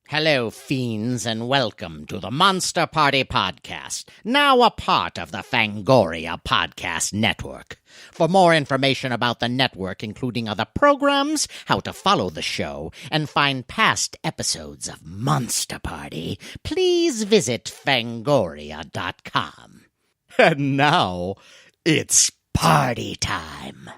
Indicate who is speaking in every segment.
Speaker 1: Hello, fiends, and welcome to the Monster Party Podcast, now a part of the Fangoria Podcast Network. For more information about the network, including other programs, how to follow the show, and find past episodes of Monster Party, please visit Fangoria.com. And now, it's party time.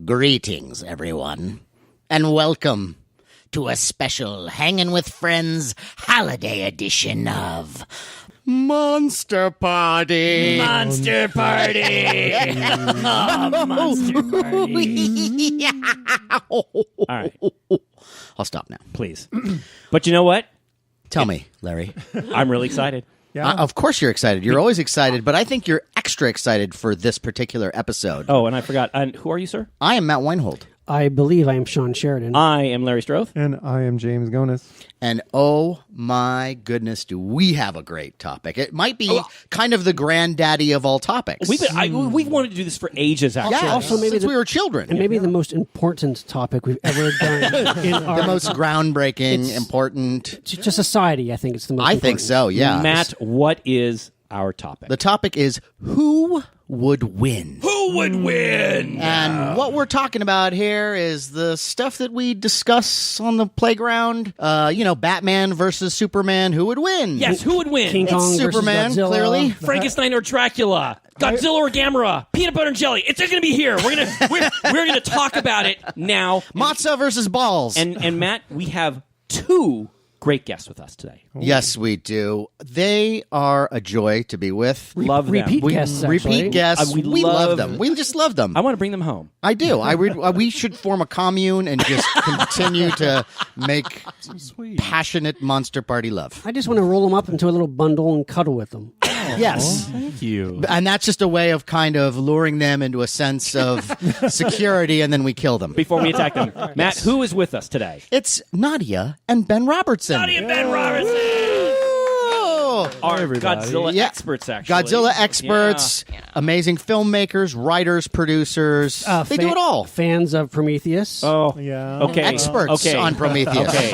Speaker 1: Greetings, everyone, and welcome to a special Hangin' with Friends holiday edition of Monster Party.
Speaker 2: Monster Party. Monster Party.
Speaker 1: All
Speaker 2: right.
Speaker 1: I'll stop now.
Speaker 2: Please. But you know what?
Speaker 1: Tell me, Larry.
Speaker 2: I'm really excited.
Speaker 3: Yeah.
Speaker 1: Of course you're excited. You're always excited, but I think you're extra excited for this particular episode.
Speaker 2: Oh, and I forgot. And who are you, sir?
Speaker 1: I am Matt Weinhold.
Speaker 4: I believe I am SHAWN SHERIDAN.
Speaker 2: I am Larry STROTHE.
Speaker 3: And I am James Gonis.
Speaker 1: And oh my goodness, do we have a great topic. It might be kind of the granddaddy of all topics.
Speaker 2: We've wanted to do this for ages, actually.
Speaker 1: Yeah,
Speaker 4: Also maybe
Speaker 1: since we were children.
Speaker 4: and maybe the most important topic we've ever done in our
Speaker 1: The most groundbreaking, important.
Speaker 4: to society. I think it's the most.
Speaker 1: I think so, yeah.
Speaker 2: Matt, what is our topic?
Speaker 1: The topic is who would win?
Speaker 2: Who would win?
Speaker 1: And what we're talking about here is the stuff that we discuss on the playground. Batman versus Superman. Who would win?
Speaker 2: Yes, who would win?
Speaker 4: King Kong versus
Speaker 1: Superman,
Speaker 4: Godzilla.
Speaker 1: clearly.
Speaker 2: Frankenstein or Dracula? Godzilla or Gamera? Peanut butter and jelly? It's going to be here. We're going to talk about it now.
Speaker 1: Matzah versus balls.
Speaker 2: And Matt, we have two great guests with us today.
Speaker 1: Yes, we do. They are a joy to be with.
Speaker 2: Love them.
Speaker 4: Repeat guests. Actually.
Speaker 1: Repeat guests.
Speaker 2: We
Speaker 1: We
Speaker 2: love
Speaker 1: love them. We just love them.
Speaker 2: I want to bring them home.
Speaker 1: I do. We should form a commune and just continue to make passionate Monster Party love.
Speaker 4: I just want to roll them up into a little bundle and cuddle with them.
Speaker 1: Yes.
Speaker 3: Thank you.
Speaker 1: And that's just a way of kind of luring them into a sense of security, and then we kill them.
Speaker 2: Before we attack them. Matt, who is with us today?
Speaker 1: It's Nadia and Ben Robertson.
Speaker 2: Nadia and Ben Robertson!
Speaker 1: Oh.
Speaker 2: Our
Speaker 3: everybody.
Speaker 2: Godzilla
Speaker 1: Yeah.
Speaker 2: experts, actually.
Speaker 1: Godzilla experts, amazing filmmakers, writers, producers. They do it all.
Speaker 4: Fans of Prometheus.
Speaker 2: Oh,
Speaker 3: Yeah.
Speaker 2: okay.
Speaker 1: Experts
Speaker 2: okay.
Speaker 1: on Prometheus.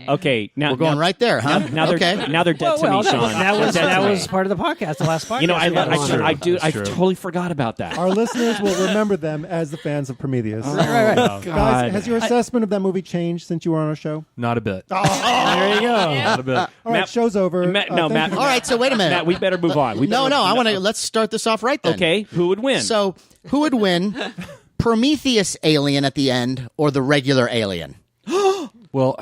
Speaker 2: Okay. Now
Speaker 1: We're going right there, huh?
Speaker 2: Now they're
Speaker 1: okay.
Speaker 2: now they're dead to me, Sean.
Speaker 4: that was
Speaker 2: They're dead to me.
Speaker 4: part of the podcast. The last podcast.
Speaker 2: You know, I
Speaker 4: we had on.
Speaker 2: I totally forgot about that.
Speaker 3: Our listeners will remember them as the fans of Prometheus.
Speaker 4: Right.
Speaker 2: God.
Speaker 3: Guys, has your assessment of that movie changed since you were on our show?
Speaker 5: Not a bit.
Speaker 4: There you go.
Speaker 5: Not a bit.
Speaker 3: All right,
Speaker 2: Matt-
Speaker 3: show's over.
Speaker 2: Matt,
Speaker 3: Thank
Speaker 2: Matt.
Speaker 3: you.
Speaker 1: All right, so wait a minute.
Speaker 2: Matt, we better move on.
Speaker 1: Let's start this off right then.
Speaker 2: Okay, who would win?
Speaker 1: So, who would win? Prometheus alien at the end or the regular alien?
Speaker 5: Well,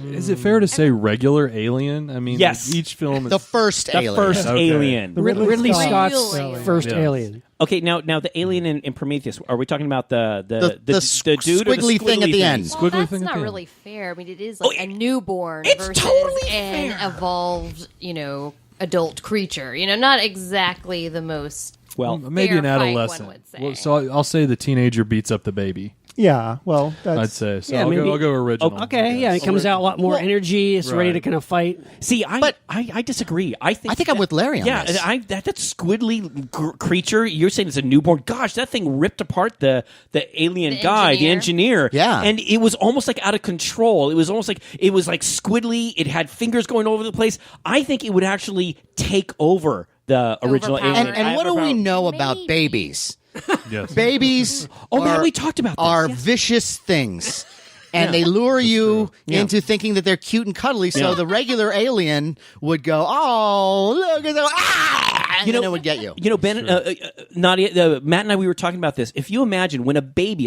Speaker 5: is it fair to say regular Alien? I mean,
Speaker 2: Yes.
Speaker 5: each film is...
Speaker 1: The first
Speaker 2: the
Speaker 1: alien.
Speaker 2: first
Speaker 5: Okay.
Speaker 2: alien.
Speaker 4: Ridley Scott's
Speaker 6: Alien.
Speaker 4: first
Speaker 5: Yeah.
Speaker 4: Alien.
Speaker 2: Okay, now the alien in Prometheus. Are we talking about the dude or the
Speaker 1: squiggly thing at the end.
Speaker 6: Well,
Speaker 5: Squiggly
Speaker 6: that's
Speaker 5: thing at
Speaker 6: not
Speaker 5: the end.
Speaker 6: really fair. I mean, it is like a newborn
Speaker 2: it's
Speaker 6: versus
Speaker 2: totally
Speaker 6: an
Speaker 2: fair.
Speaker 6: evolved, adult creature. Not exactly the most.
Speaker 2: Well,
Speaker 5: Maybe an
Speaker 6: fair fight,
Speaker 5: adolescent.
Speaker 6: one would say.
Speaker 5: Well, so I'll say the teenager beats up the baby.
Speaker 3: Yeah, well,
Speaker 5: I'd
Speaker 3: that's...
Speaker 5: say. So
Speaker 4: Yeah,
Speaker 5: I'll
Speaker 4: maybe-
Speaker 5: go original.
Speaker 4: Okay, yeah, it comes out a lot more energy. It's ready to kind of fight.
Speaker 2: see,
Speaker 1: But-
Speaker 2: I disagree. I think
Speaker 1: I'm with Larry on
Speaker 2: yeah,
Speaker 1: this.
Speaker 2: that squiddly creature. You're saying it's a newborn. Gosh, that thing ripped apart the alien guy, the engineer.
Speaker 1: Yeah.
Speaker 2: and it was almost like out of control. It was almost like squiddly. It had fingers going over the place. I think it would actually take over the original
Speaker 6: Overpower.
Speaker 2: alien.
Speaker 1: And what do we
Speaker 2: Overpower.
Speaker 1: know about
Speaker 6: Maybe.
Speaker 1: babies?
Speaker 5: Yes.
Speaker 1: Babies
Speaker 2: man, we talked about this.
Speaker 1: are
Speaker 2: Yes.
Speaker 1: vicious things. And they lure you into thinking that they're cute and cuddly. So the regular alien would go, "Oh, look at that!" And then it would get you.
Speaker 2: You know, Ben, Nadia, Matt and I, we were talking about this. If you imagine when a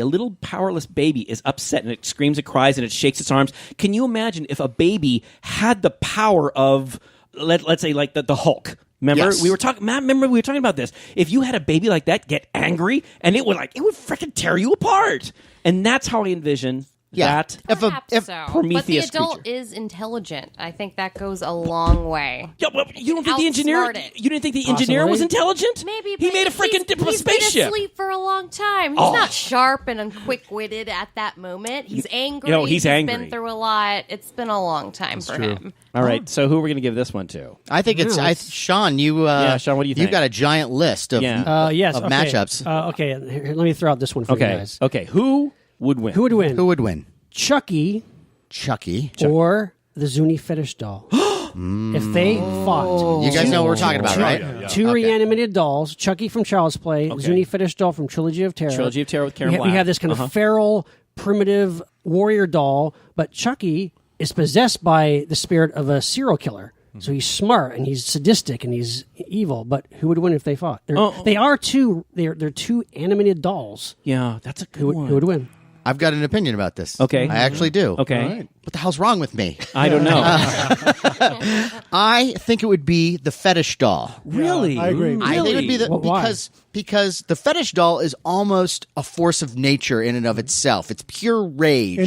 Speaker 2: little powerless baby is upset and it screams, it cries, and it shakes its arms, can you imagine if a baby had the power of, let's say, like the Hulk? Remember
Speaker 1: Yes.
Speaker 2: we were talking, Matt. Remember we were talking about this. If you had a baby like that get angry, and it would freaking tear you apart. And that's how I envision
Speaker 1: Yeah.
Speaker 6: Perhaps so.
Speaker 2: Prometheus
Speaker 6: but the adult
Speaker 2: creature.
Speaker 6: is intelligent. I think that goes a long way.
Speaker 2: Yeah, well, you don't think the engineer?
Speaker 6: Outsmart it.
Speaker 2: You didn't think the engineer was intelligent?
Speaker 6: Maybe
Speaker 2: he
Speaker 6: but
Speaker 2: made a freaking
Speaker 6: he's
Speaker 2: spaceship.
Speaker 6: been asleep for a long time. He's not sharp and quick-witted at that moment. He's angry.
Speaker 2: He's angry.
Speaker 6: Been through a lot. It's been a long time for him.
Speaker 2: All right, so who are we going to give this one to?
Speaker 1: I think it's Sean.
Speaker 2: Sean, what do you think?
Speaker 1: You've got a giant list of
Speaker 4: Yes.
Speaker 1: of
Speaker 4: okay.
Speaker 1: matchups.
Speaker 4: Okay, here, let me throw out this one for you guys.
Speaker 2: Okay, who would win?
Speaker 4: Who would win?
Speaker 1: Who would win?
Speaker 4: Chucky
Speaker 1: Chucky.
Speaker 4: or the Zuni fetish doll? If they fought.
Speaker 1: You guys know what we're talking about, right?
Speaker 4: Two reanimated dolls, Chucky from Child's Play, Zuni fetish doll from Trilogy of Terror.
Speaker 2: Trilogy of Terror with Karen
Speaker 4: we
Speaker 2: Black.
Speaker 4: have this kind of feral, primitive warrior doll, but Chucky is possessed by the spirit of a serial killer. So he's smart and he's sadistic and he's evil. But who would win if they fought? They're two animated dolls.
Speaker 2: Yeah, that's a good one.
Speaker 4: Who would win?
Speaker 1: I've got an opinion about this.
Speaker 2: Okay.
Speaker 1: I actually do.
Speaker 2: Okay.
Speaker 3: All right.
Speaker 1: What the hell's wrong with me?
Speaker 2: I don't know.
Speaker 1: I think it would be the fetish doll.
Speaker 2: Really?
Speaker 3: I agree.
Speaker 1: I think it would be
Speaker 4: Why?
Speaker 1: because the fetish doll is almost a force of nature in and of itself. It's pure rage,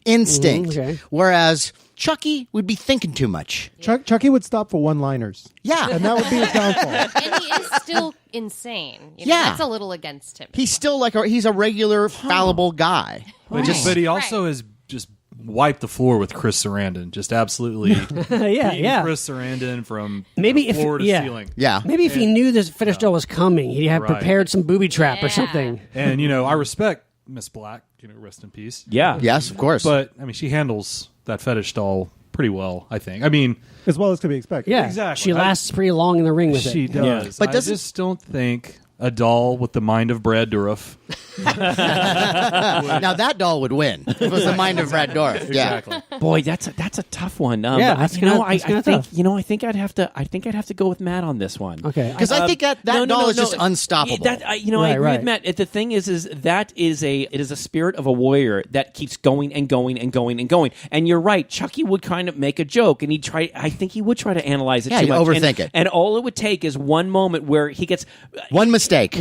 Speaker 1: instinct.
Speaker 4: Okay.
Speaker 1: Whereas Chucky would be thinking too much.
Speaker 3: Chucky would stop for one-liners.
Speaker 1: Yeah,
Speaker 3: And that would be his downfall.
Speaker 6: And he is still insane. You know,
Speaker 1: Yeah.
Speaker 6: That's a little against him.
Speaker 1: he's still he's a regular fallible guy.
Speaker 5: But he also has just wiped the floor with Chris Sarandon. Just absolutely
Speaker 4: yeah.
Speaker 5: Chris Sarandon from
Speaker 4: Maybe
Speaker 5: floor to
Speaker 4: yeah.
Speaker 5: ceiling.
Speaker 1: Yeah,
Speaker 4: Maybe if he knew this fetish doll was coming, he'd have
Speaker 5: Right.
Speaker 4: prepared some booby trap or
Speaker 6: Yeah.
Speaker 4: something.
Speaker 5: And, I respect Miss Black, rest in peace.
Speaker 2: Yeah.
Speaker 1: yes, of course.
Speaker 5: But, she handles that fetish doll pretty well, I think.
Speaker 3: As well as could be expected.
Speaker 4: Yeah,
Speaker 5: Exactly.
Speaker 4: She lasts pretty long in the ring with
Speaker 5: She
Speaker 4: it.
Speaker 5: does.
Speaker 1: But
Speaker 5: I
Speaker 1: doesn't-
Speaker 5: just don't think a doll with the mind of Brad Dourif.
Speaker 1: now that doll would win. If it was the mind of Brad Dourif. Yeah.
Speaker 5: Exactly.
Speaker 2: Boy, that's a tough one.
Speaker 4: Yeah, that's kinda
Speaker 2: I
Speaker 4: tough.
Speaker 2: think I'd have to go with Matt on this one.
Speaker 4: Okay.
Speaker 1: Because I think that doll is just unstoppable.
Speaker 2: I agree
Speaker 4: Right.
Speaker 2: with Matt. The thing is that it is a spirit of a warrior that keeps going and going and going and going. And you're right. Chucky would kind of make a joke, and I think he would try to analyze it.
Speaker 1: Yeah,
Speaker 2: too
Speaker 1: he'd
Speaker 2: much.
Speaker 1: overthink it.
Speaker 2: And all it would take is one moment where he gets
Speaker 1: One mistake.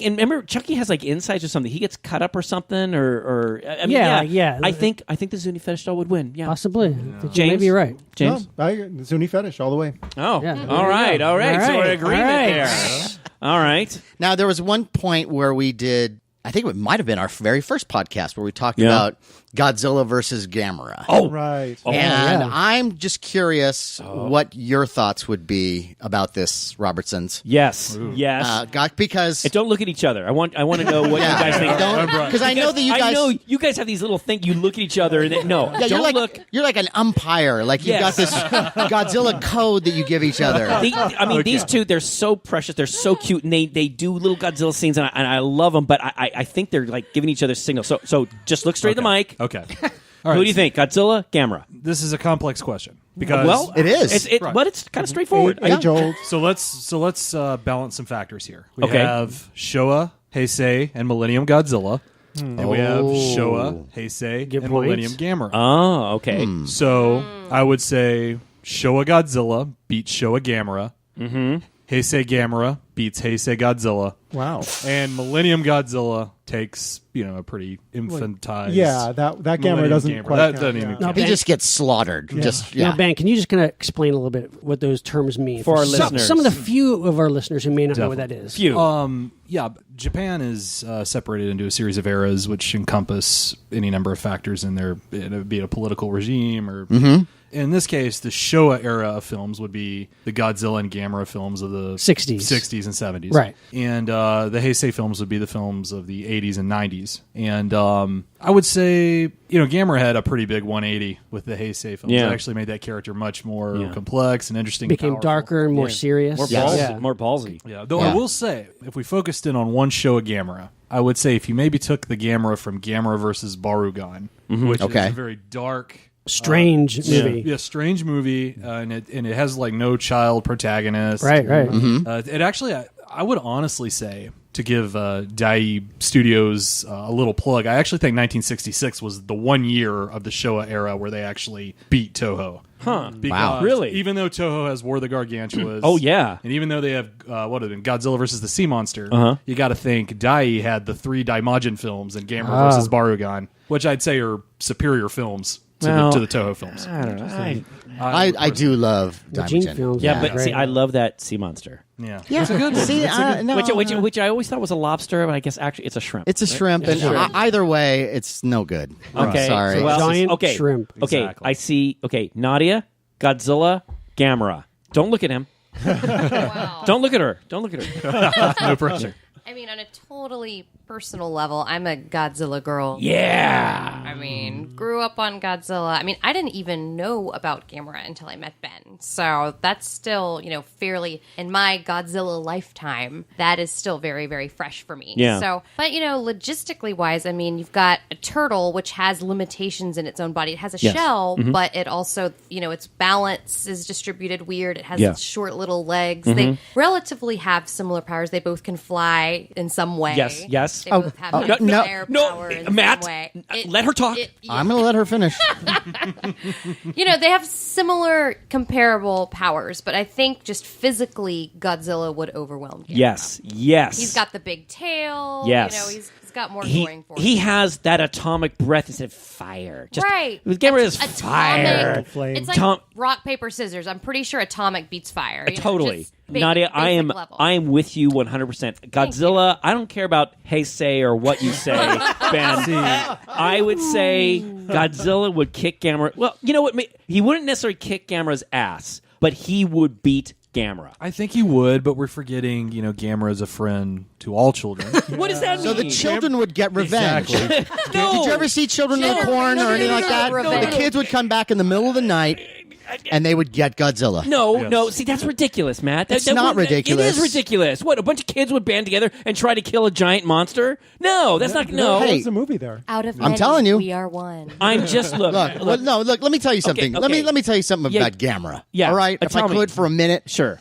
Speaker 2: And remember, Chucky has like insights or something. He gets cut up or something, or
Speaker 4: Yeah.
Speaker 2: I think the Zuni fetish doll would win. Yeah,
Speaker 4: Possibly.
Speaker 2: James?
Speaker 4: Maybe you're right.
Speaker 2: James.
Speaker 3: No, Zuni fetish all the way.
Speaker 2: Oh,
Speaker 4: Yeah.
Speaker 2: all right.
Speaker 4: All
Speaker 2: So we're in
Speaker 4: right.
Speaker 2: agreement
Speaker 4: All right.
Speaker 2: there. All right.
Speaker 1: Now, there was one point where we did, I think it might have been our very first podcast where we talked
Speaker 2: Yeah.
Speaker 1: about Godzilla versus Gamera.
Speaker 3: Right.
Speaker 1: And
Speaker 4: yeah.
Speaker 1: I'm just curious what your thoughts would be about this, Robertsons.
Speaker 2: Yes. Yes.
Speaker 1: Because
Speaker 2: Don't look at each other. I want to know what you guys think.
Speaker 1: because I know that you guys.
Speaker 2: I know you guys have these little things. You look at each other and no,
Speaker 1: Yeah,
Speaker 2: don't look.
Speaker 1: you're like an umpire. Like you've got
Speaker 2: Yes.
Speaker 1: this Godzilla code that you give each other.
Speaker 2: These two, they're so precious. They're so cute, and they do little Godzilla scenes, and I love them. But I think they're like giving each other signals. So just look straight at the mic.
Speaker 5: Okay. All right.
Speaker 2: Who do you think? Godzilla, Gamera?
Speaker 5: This is a complex question because
Speaker 2: Well,
Speaker 1: It is.
Speaker 5: Right.
Speaker 2: but it's kind of straightforward.
Speaker 3: Age old.
Speaker 5: So let's balance some factors here. We
Speaker 2: Okay.
Speaker 5: have Showa, Heisei, and Millennium Godzilla, and we have Showa, Heisei,
Speaker 4: Good
Speaker 5: and
Speaker 4: points.
Speaker 5: Millennium Gamera.
Speaker 2: Oh, okay.
Speaker 5: So I would say Showa Godzilla beats Showa Gamera. Mm-hmm. Heisei Gamera beats Heisei Godzilla.
Speaker 3: Wow.
Speaker 5: And Millennium Godzilla takes, a pretty infantized.
Speaker 3: Yeah, that Gamera
Speaker 5: Millennium
Speaker 3: doesn't
Speaker 5: Gamera.
Speaker 3: quite
Speaker 5: That
Speaker 3: count,
Speaker 5: doesn't
Speaker 3: yeah.
Speaker 5: even
Speaker 4: No,
Speaker 5: count.
Speaker 1: He just gets slaughtered.
Speaker 4: Now, Ben, can you just kind of explain a little bit what those terms mean
Speaker 2: For our
Speaker 4: some,
Speaker 2: listeners.
Speaker 4: Some of the few of our listeners who may not know what that is.
Speaker 2: Few.
Speaker 5: Yeah, Japan is separated into a series of eras which encompass any number of factors in there, be it a political regime or. In this case, the Showa era of films would be the Godzilla and Gamera films of the
Speaker 4: 60s
Speaker 5: and 70s.
Speaker 4: Right.
Speaker 5: And the Heisei films would be the films of the 80s and 90s. And I would say, Gamera had a pretty big 180 with the Heisei films.
Speaker 2: Yeah.
Speaker 5: It actually made that character much more complex and interesting.
Speaker 4: Became
Speaker 5: powerful.
Speaker 4: darker and more serious.
Speaker 2: More
Speaker 1: Yes.
Speaker 2: ballsy.
Speaker 4: Yeah.
Speaker 2: More ballsy.
Speaker 5: Yeah, though I will say, if we focused in on one Showa Gamera, I would say if you maybe took the Gamera from Gamera versus Barugan, which is a very dark,
Speaker 4: Strange movie.
Speaker 5: yeah, strange movie, and it has like no child protagonist.
Speaker 4: Right.
Speaker 5: It actually, I would honestly say to give Dai Studios a little plug, I actually think 1966 was the 1 year of the Showa era where they actually beat Toho.
Speaker 2: Huh.
Speaker 5: Because
Speaker 2: Really?
Speaker 5: Even though Toho has War of the Gargantuas.
Speaker 2: Oh, yeah.
Speaker 5: And even though they have, Godzilla versus the Sea Monster, you got to think Dai had the 3 Daimajin films and Gamera versus Barugan, which I'd say are superior films to the Toho films.
Speaker 2: I don't know.
Speaker 1: I do love
Speaker 4: The Gene
Speaker 1: Daimajin.
Speaker 4: films.
Speaker 2: Yeah, but
Speaker 4: great.
Speaker 2: see, I love that sea monster.
Speaker 5: Yeah.
Speaker 1: Yeah, see, no,
Speaker 2: Which I always thought was a lobster, but I guess actually it's a shrimp.
Speaker 1: it's a shrimp, and either way, it's no good.
Speaker 2: Okay.
Speaker 1: Sorry.
Speaker 2: So what else is-
Speaker 4: Giant
Speaker 2: okay.
Speaker 4: shrimp.
Speaker 2: Okay,
Speaker 5: Exactly.
Speaker 2: I see. Okay, Nadia, Godzilla, Gamera. Don't look at him.
Speaker 6: Wow.
Speaker 2: Don't look at her. Don't look at her.
Speaker 5: No pressure.
Speaker 6: I mean, on a totally personal level, I'm a Godzilla girl.
Speaker 2: Yeah.
Speaker 6: I mean, grew up on Godzilla. I mean, I didn't even know about Gamera until I met Ben. So that's still, fairly, in my Godzilla lifetime, that is still very, very fresh for me.
Speaker 2: Yeah.
Speaker 6: So, but, logistically wise, I mean, you've got a turtle, which has limitations in its own body. It has a
Speaker 2: Yes.
Speaker 6: shell, but it also, its balance is distributed weird. It has
Speaker 2: Yeah.
Speaker 6: short little legs. They relatively have similar powers. They both can fly in some way.
Speaker 2: Yes.
Speaker 6: They both have like,
Speaker 2: no,
Speaker 6: firepower in
Speaker 2: Matt,
Speaker 6: some way.
Speaker 2: let her talk.
Speaker 1: I'm going to let her finish.
Speaker 6: They have similar comparable powers, but I think just physically Godzilla would overwhelm Gamera.
Speaker 2: Yes.
Speaker 6: He's got the big tail.
Speaker 2: Yes.
Speaker 6: He's got more
Speaker 2: He,
Speaker 6: going for him.
Speaker 2: he has that atomic breath instead of fire. Just,
Speaker 6: Right.
Speaker 2: Gamera is
Speaker 6: Atomic.
Speaker 2: fire.
Speaker 3: Flame.
Speaker 6: It's like
Speaker 2: Tom-
Speaker 6: rock, paper, scissors. I'm pretty sure atomic beats fire.
Speaker 2: Totally.
Speaker 6: Just
Speaker 2: Nadia, I am
Speaker 6: level.
Speaker 2: with you 100%. Godzilla, I don't care about hey say or what you say, Ben. I would say Godzilla would kick Gamera. Well, you know what? He wouldn't necessarily kick Gamera's ass, but he would beat Gamera.
Speaker 5: I think he would, but we're forgetting, Gamera is a friend to all children.
Speaker 2: What does that mean?
Speaker 1: So the children would get revenge.
Speaker 5: Exactly.
Speaker 2: No.
Speaker 1: Did you ever see Children of the Corn or anything like that?
Speaker 6: Revenge.
Speaker 1: The kids would come back in the middle of the night, and they would get Godzilla.
Speaker 2: No. See, that's ridiculous, Matt.
Speaker 1: It's not ridiculous.
Speaker 2: It is ridiculous. What, a bunch of kids would band together and try to kill a giant monster? No, that's not. No.
Speaker 1: Hey.
Speaker 3: There's a movie there.
Speaker 6: Out of
Speaker 1: I'm
Speaker 6: many,
Speaker 1: telling you.
Speaker 6: we are one.
Speaker 2: I'm just
Speaker 1: Look, let me tell you something.
Speaker 2: okay.
Speaker 1: Let me tell you something
Speaker 2: Yeah.
Speaker 1: about Gamera.
Speaker 2: Yeah,
Speaker 1: All right? If I
Speaker 2: tell me.
Speaker 1: could for a minute.
Speaker 2: Sure.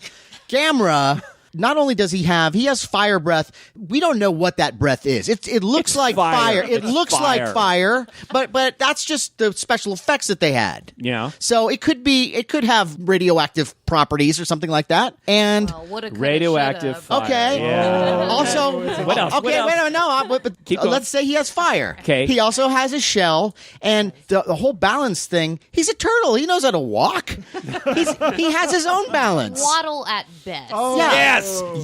Speaker 1: Gamera, not only does he has fire breath, we don't know what that breath is. It looks like fire. It
Speaker 2: It's
Speaker 1: looks
Speaker 2: fire.
Speaker 1: like fire, but that's just the special effects that they had.
Speaker 2: Yeah.
Speaker 1: So it could have radioactive properties or something like that. And
Speaker 6: Well, woulda, coulda,
Speaker 2: Radioactive
Speaker 6: shoulda.
Speaker 2: fire.
Speaker 1: okay.
Speaker 2: Yeah.
Speaker 1: Also,
Speaker 2: What else?
Speaker 1: Okay,
Speaker 2: What else?
Speaker 1: wait a minute. No, but
Speaker 2: Keep going.
Speaker 1: let's say he has fire.
Speaker 2: Okay.
Speaker 1: He also has a shell, and the whole balance thing. He's a turtle. He knows how to walk. He has his own balance.
Speaker 6: Waddle at best.
Speaker 1: Yeah.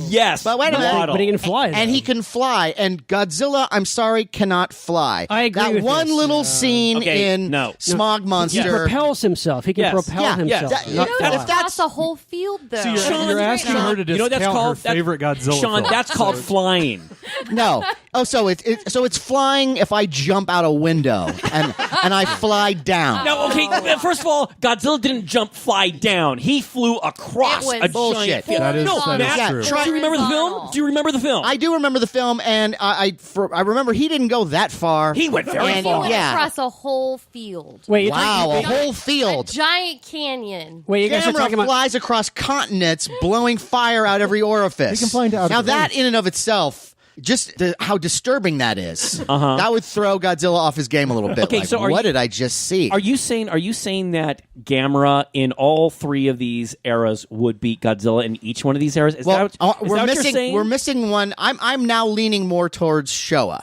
Speaker 2: Yes.
Speaker 1: But wait a minute.
Speaker 2: Waddle.
Speaker 4: But he can fly.
Speaker 1: And
Speaker 4: though.
Speaker 1: he can fly. And Godzilla, I'm sorry, cannot fly.
Speaker 4: I agree
Speaker 1: That
Speaker 4: with
Speaker 1: one
Speaker 4: this.
Speaker 1: little scene
Speaker 2: Okay,
Speaker 1: in
Speaker 2: no.
Speaker 1: Smog
Speaker 4: He
Speaker 1: Monster.
Speaker 4: propels himself. He can
Speaker 2: Yes.
Speaker 4: propel
Speaker 1: Yeah,
Speaker 4: himself.
Speaker 1: that-
Speaker 6: You
Speaker 1: not
Speaker 6: know,
Speaker 1: fly.
Speaker 6: that's across a whole field, though.
Speaker 5: So
Speaker 2: Sean,
Speaker 5: you're asking her to
Speaker 2: you know what that's
Speaker 5: discount
Speaker 2: called?
Speaker 5: her favorite Godzilla
Speaker 2: Sean,
Speaker 5: film.
Speaker 2: that's called flying.
Speaker 1: No. Oh, so it's flying if I jump out a window and I fly down.
Speaker 2: No, okay. First of all, Godzilla didn't fly down. He flew across
Speaker 6: It was
Speaker 2: a
Speaker 1: bullshit.
Speaker 2: giant field.
Speaker 5: That is-
Speaker 2: no,
Speaker 5: that is
Speaker 2: Matt,
Speaker 5: true.
Speaker 2: do you remember the film?
Speaker 6: Horizontal.
Speaker 2: Do you remember the film?
Speaker 1: I do remember the film, and I remember he didn't go that far.
Speaker 2: He went very
Speaker 1: And,
Speaker 2: far.
Speaker 1: Yeah.
Speaker 6: Across a whole field.
Speaker 4: Wait,
Speaker 1: Wow, a whole
Speaker 6: A
Speaker 1: field.
Speaker 6: giant canyon.
Speaker 4: Wait, you guys are
Speaker 1: Gamera
Speaker 4: talking about.
Speaker 1: flies across continents, blowing fire out every orifice.
Speaker 3: He can fly into outer
Speaker 1: Now that
Speaker 3: space.
Speaker 1: in and of itself, how disturbing that is. That would throw Godzilla off his game a little bit.
Speaker 2: Okay,
Speaker 1: Like,
Speaker 2: so
Speaker 1: what did I just see?
Speaker 2: Are you saying that Gamera in all three of these eras would beat Godzilla in each one of these eras? Is
Speaker 1: Well,
Speaker 2: that what you're saying?
Speaker 1: we're missing one. I'm now leaning more towards Showa,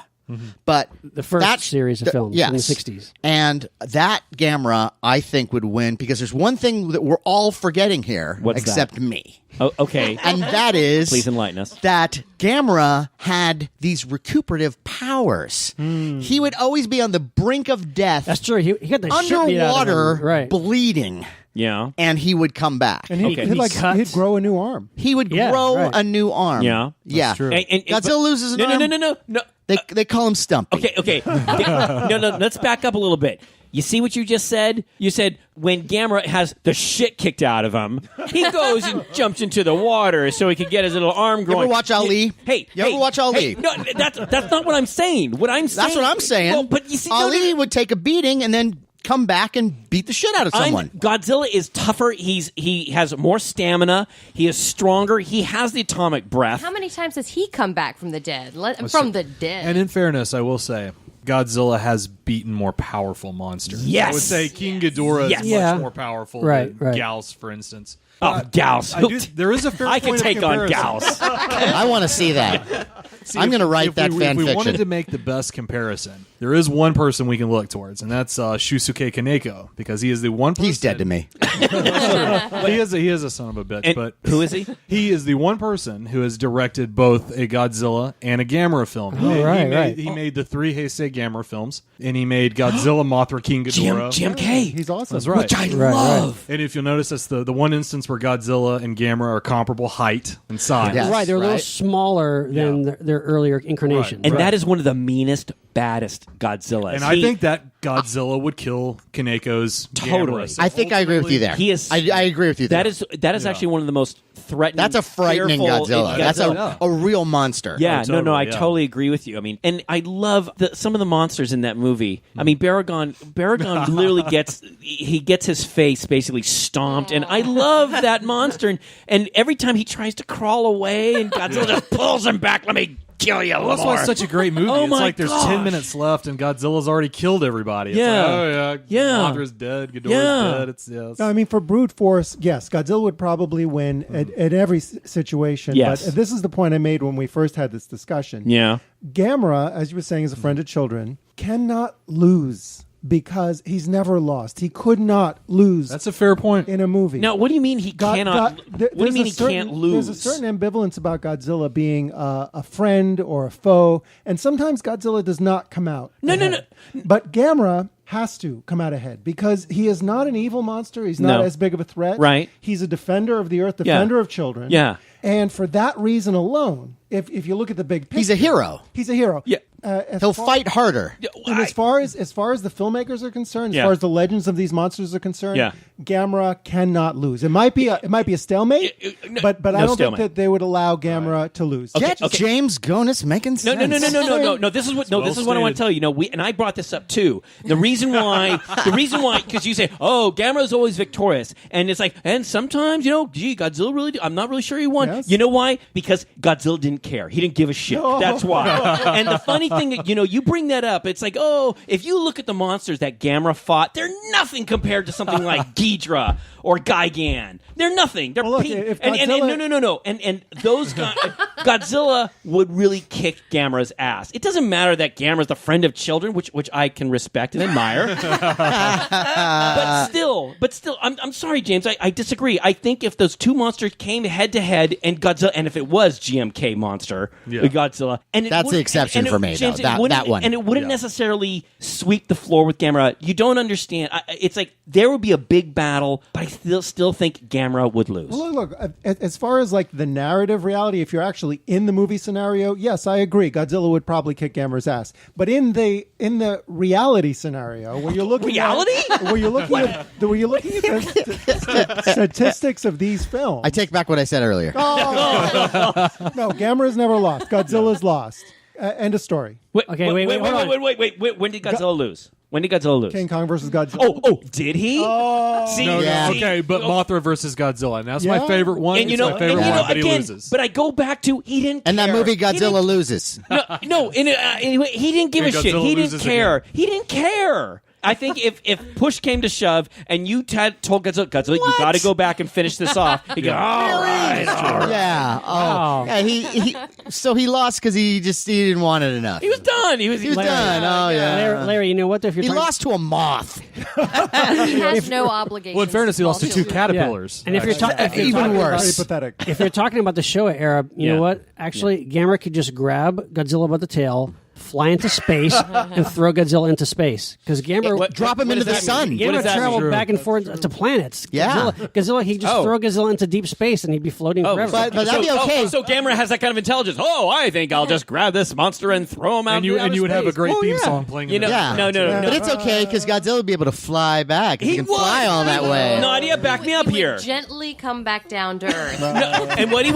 Speaker 1: but
Speaker 4: The first
Speaker 1: that
Speaker 4: series of films in the 60s.
Speaker 1: and that Gamera I think would win because there's one thing that we're all forgetting here,
Speaker 2: What's
Speaker 1: except
Speaker 2: that?
Speaker 1: me,
Speaker 2: Oh, okay.
Speaker 1: and that is
Speaker 2: Please enlighten us.
Speaker 1: that Gamera had these recuperative powers. He would always be on the brink of death,
Speaker 4: That's true. He got the shit beat out of
Speaker 1: underwater,
Speaker 4: him. Right.
Speaker 1: bleeding,
Speaker 2: Yeah.
Speaker 1: and he would come back.
Speaker 3: And
Speaker 2: Okay.
Speaker 3: he'd grow a new arm.
Speaker 1: He would
Speaker 4: Yeah,
Speaker 1: grow
Speaker 4: right.
Speaker 1: a new arm.
Speaker 2: Yeah.
Speaker 1: yeah.
Speaker 5: true.
Speaker 1: Godzilla loses an
Speaker 2: no,
Speaker 1: arm.
Speaker 2: No.
Speaker 1: They call him Stumpy.
Speaker 2: Okay. No. Let's back up a little bit. You see what you just said? You said when Gamera has the shit kicked out of him, he goes and jumps into the water so he can get his little arm growing.
Speaker 1: watch Ali?
Speaker 2: Hey,
Speaker 1: You ever watch Ali?
Speaker 2: Hey, no, that's not what I'm saying. What I'm saying.
Speaker 1: That's what I'm saying.
Speaker 2: Well, but you see,
Speaker 1: Ali would take a beating and then come back and beat the shit out of someone.
Speaker 2: Godzilla is tougher. He has more stamina. He is stronger. He has the atomic breath.
Speaker 6: How many times has he come back from the dead? From the dead.
Speaker 5: And in fairness, I will say, Godzilla has beaten more powerful monsters.
Speaker 2: Yes.
Speaker 5: I would say King Ghidorah
Speaker 2: Yes.
Speaker 5: is
Speaker 4: Yeah.
Speaker 5: much more powerful
Speaker 4: Right,
Speaker 5: than
Speaker 4: right.
Speaker 5: Gauss, for instance.
Speaker 2: Oh, Gauss.
Speaker 5: There is a fair
Speaker 2: I
Speaker 5: point
Speaker 2: can
Speaker 5: of
Speaker 2: take on
Speaker 5: comparison.
Speaker 2: Gauss.
Speaker 1: I want to see that. I'm going to write that fan
Speaker 5: If we
Speaker 1: fiction.
Speaker 5: wanted to make the best comparison, there is one person we can look towards, and that's Shusuke Kaneko, because he is the one person...
Speaker 1: He's dead to me.
Speaker 5: he is a son of a bitch,
Speaker 2: And
Speaker 5: but...
Speaker 2: who is he?
Speaker 5: He is the one person who has directed both a Godzilla and a Gamera film. He made the 3 Heisei Gamera films, and he made Godzilla, Mothra, King Ghidorah.
Speaker 2: GMK.
Speaker 3: He's awesome.
Speaker 5: That's right.
Speaker 2: Which I love.
Speaker 5: And if you'll notice, that's the one instance where Godzilla and Gamera are comparable height and size.
Speaker 1: Yes.
Speaker 4: Right, they're a little
Speaker 1: right.
Speaker 4: smaller than their earlier incarnations.
Speaker 2: And that is one of the meanest, baddest Godzillas.
Speaker 5: And I think that Godzilla would kill Kaneko's
Speaker 2: Totally.
Speaker 5: Gamera. So
Speaker 1: I think I agree with you there.
Speaker 2: He is.
Speaker 1: I agree with you there.
Speaker 2: That is actually one of the most threatening.
Speaker 1: That's a frightening
Speaker 2: fearful
Speaker 1: Godzilla. That's
Speaker 2: Godzilla.
Speaker 1: a real monster.
Speaker 2: Yeah,
Speaker 5: Oh,
Speaker 2: no, I
Speaker 5: totally, yeah.
Speaker 2: totally agree with you. I mean, and I love some of the monsters in that movie. I mean, Baragon literally gets his face basically stomped, and I love that monster. And every time he tries to crawl away, and Godzilla just pulls him back. Let me kill you a
Speaker 5: Well,
Speaker 2: little
Speaker 5: that's why
Speaker 2: more.
Speaker 5: it's such a great movie.
Speaker 2: Oh
Speaker 5: It's
Speaker 2: my
Speaker 5: like there's
Speaker 2: gosh.
Speaker 5: 10 minutes left, and Godzilla's already killed everybody. It's
Speaker 2: Yeah.
Speaker 5: like, oh,
Speaker 2: Yeah.
Speaker 5: Mothra's dead, Ghidorah's
Speaker 2: Yeah.
Speaker 5: dead. It's
Speaker 3: No, I mean, for brute force, yes, Godzilla would probably win at every situation.
Speaker 2: Yes.
Speaker 3: But this is the point I made when we first had this discussion.
Speaker 2: Yeah.
Speaker 3: Gamera, as you were saying, is a friend of children, cannot lose because he's never lost. He could not lose
Speaker 5: That's a fair point.
Speaker 3: in a movie.
Speaker 2: Now, what do you mean he cannot? What do you mean he can't lose?
Speaker 3: There's a certain ambivalence about Godzilla being a friend or a foe, and sometimes Godzilla does not come out.
Speaker 2: No.
Speaker 3: But Gamera has to come out ahead because he is not an evil monster. He's not
Speaker 2: No.
Speaker 3: as big of a threat.
Speaker 2: Right.
Speaker 3: He's a defender of the earth, defender of children.
Speaker 2: Yeah.
Speaker 3: And for that reason alone, if you look at the big picture,
Speaker 1: He's a hero.
Speaker 3: He's a hero.
Speaker 2: Yeah.
Speaker 1: He'll fight harder.
Speaker 3: And as far as the filmmakers are concerned,
Speaker 2: Yeah.
Speaker 3: as far as the legends of these monsters are concerned,
Speaker 2: Yeah.
Speaker 3: Gamera cannot lose. It might be a stalemate, but I don't
Speaker 2: stalemate.
Speaker 3: think that they would allow Gamera to lose.
Speaker 1: Get James Gonis making sense.
Speaker 2: No. This is what I want to tell you. No, and I brought this up too. The reason why, because you say, "Oh, Gamera's always victorious," and it's like, and sometimes, gee, Godzilla really. I'm not really sure he won.
Speaker 3: Yes.
Speaker 2: You know why? Because Godzilla didn't care. He didn't give a shit. That's why. And the funny thing, you bring that up. It's like, oh, if you look at the monsters that Gamera fought, they're nothing compared to something like Ghidra or Gigan. They're nothing. They're
Speaker 3: Well, look,
Speaker 2: pink.
Speaker 3: if
Speaker 2: and
Speaker 3: Godzilla-
Speaker 2: no. And those guys, Godzilla would really kick Gamera's ass. It doesn't matter that Gamera's the friend of children, which I can respect and admire. but still, I'm sorry, James. I disagree. I think if those two monsters came head to head, and Godzilla, and if it was GMK monster, Godzilla, and
Speaker 1: That's the exception for me,
Speaker 2: James,
Speaker 1: though.
Speaker 2: it wouldn't-
Speaker 1: That one.
Speaker 2: and it wouldn't necessarily sweep the floor with Gamera. You don't understand. It's like there would be a big battle, but I still think Gamera would lose.
Speaker 3: Well, look, as far as like the narrative reality, if you're actually in the movie scenario, yes, I agree. Godzilla would probably kick Gamera's ass. But in the reality scenario, where you're looking where you're looking at the statistics of these films,
Speaker 1: I take back what I said earlier.
Speaker 3: no, Gamera's never lost. Godzilla's lost. End of story.
Speaker 2: Wait,
Speaker 4: Okay, wait,
Speaker 2: wait.
Speaker 4: hold on.
Speaker 2: When did Godzilla lose? When did Godzilla lose?
Speaker 3: King Kong versus Godzilla.
Speaker 2: Oh, did he? See,
Speaker 5: No,
Speaker 1: Yeah.
Speaker 5: no, okay, but Mothra versus Godzilla. And that's my
Speaker 3: Yeah.
Speaker 5: favorite one.
Speaker 2: And
Speaker 5: It's my favorite one, but he
Speaker 2: again,
Speaker 5: loses.
Speaker 2: but I go back to he didn't.
Speaker 1: And that
Speaker 2: care.
Speaker 1: movie
Speaker 2: He didn't-
Speaker 1: Godzilla loses.
Speaker 2: No. Anyway, he didn't give a
Speaker 5: And
Speaker 2: shit.
Speaker 5: Godzilla
Speaker 2: He didn't
Speaker 5: loses
Speaker 2: care.
Speaker 5: again.
Speaker 2: He didn't care. I think if push came to shove and you told Godzilla, you got to go back and finish this off, he'd go, all right.
Speaker 1: Yeah. Oh. Yeah. He so he lost because he didn't want it enough.
Speaker 2: He was done. He was
Speaker 1: done. Oh yeah.
Speaker 4: Larry, you know what? If you're
Speaker 1: He
Speaker 4: talking-
Speaker 1: lost to a moth.
Speaker 6: He has no obligation.
Speaker 5: Well, in fairness, he lost to two caterpillars.
Speaker 4: And if you're,
Speaker 1: Even
Speaker 3: Very
Speaker 1: worse.
Speaker 3: pathetic.
Speaker 4: if you're talking about the Showa era, you know what? Actually, Gamera could just grab Godzilla by the tail, fly into space, and throw Godzilla into space. Because Gamera
Speaker 1: Drop him into the sun.
Speaker 4: Gamera traveled back and forth to planets.
Speaker 1: Yeah.
Speaker 4: Godzilla, he'd just throw Godzilla into deep space, and he'd be floating forever.
Speaker 1: But that'd be okay.
Speaker 2: So Gamera has that kind of intelligence. Oh, I think I'll just grab this monster and throw him out.
Speaker 5: And you would have a great theme song playing.
Speaker 2: You
Speaker 5: in the
Speaker 2: know,
Speaker 5: background.
Speaker 1: Yeah.
Speaker 2: No.
Speaker 1: But it's okay because Godzilla would be able to fly back. He can fly all that way.
Speaker 2: Nadia, back me up
Speaker 6: He would
Speaker 2: here.
Speaker 6: gently come back down to Earth.
Speaker 2: And what he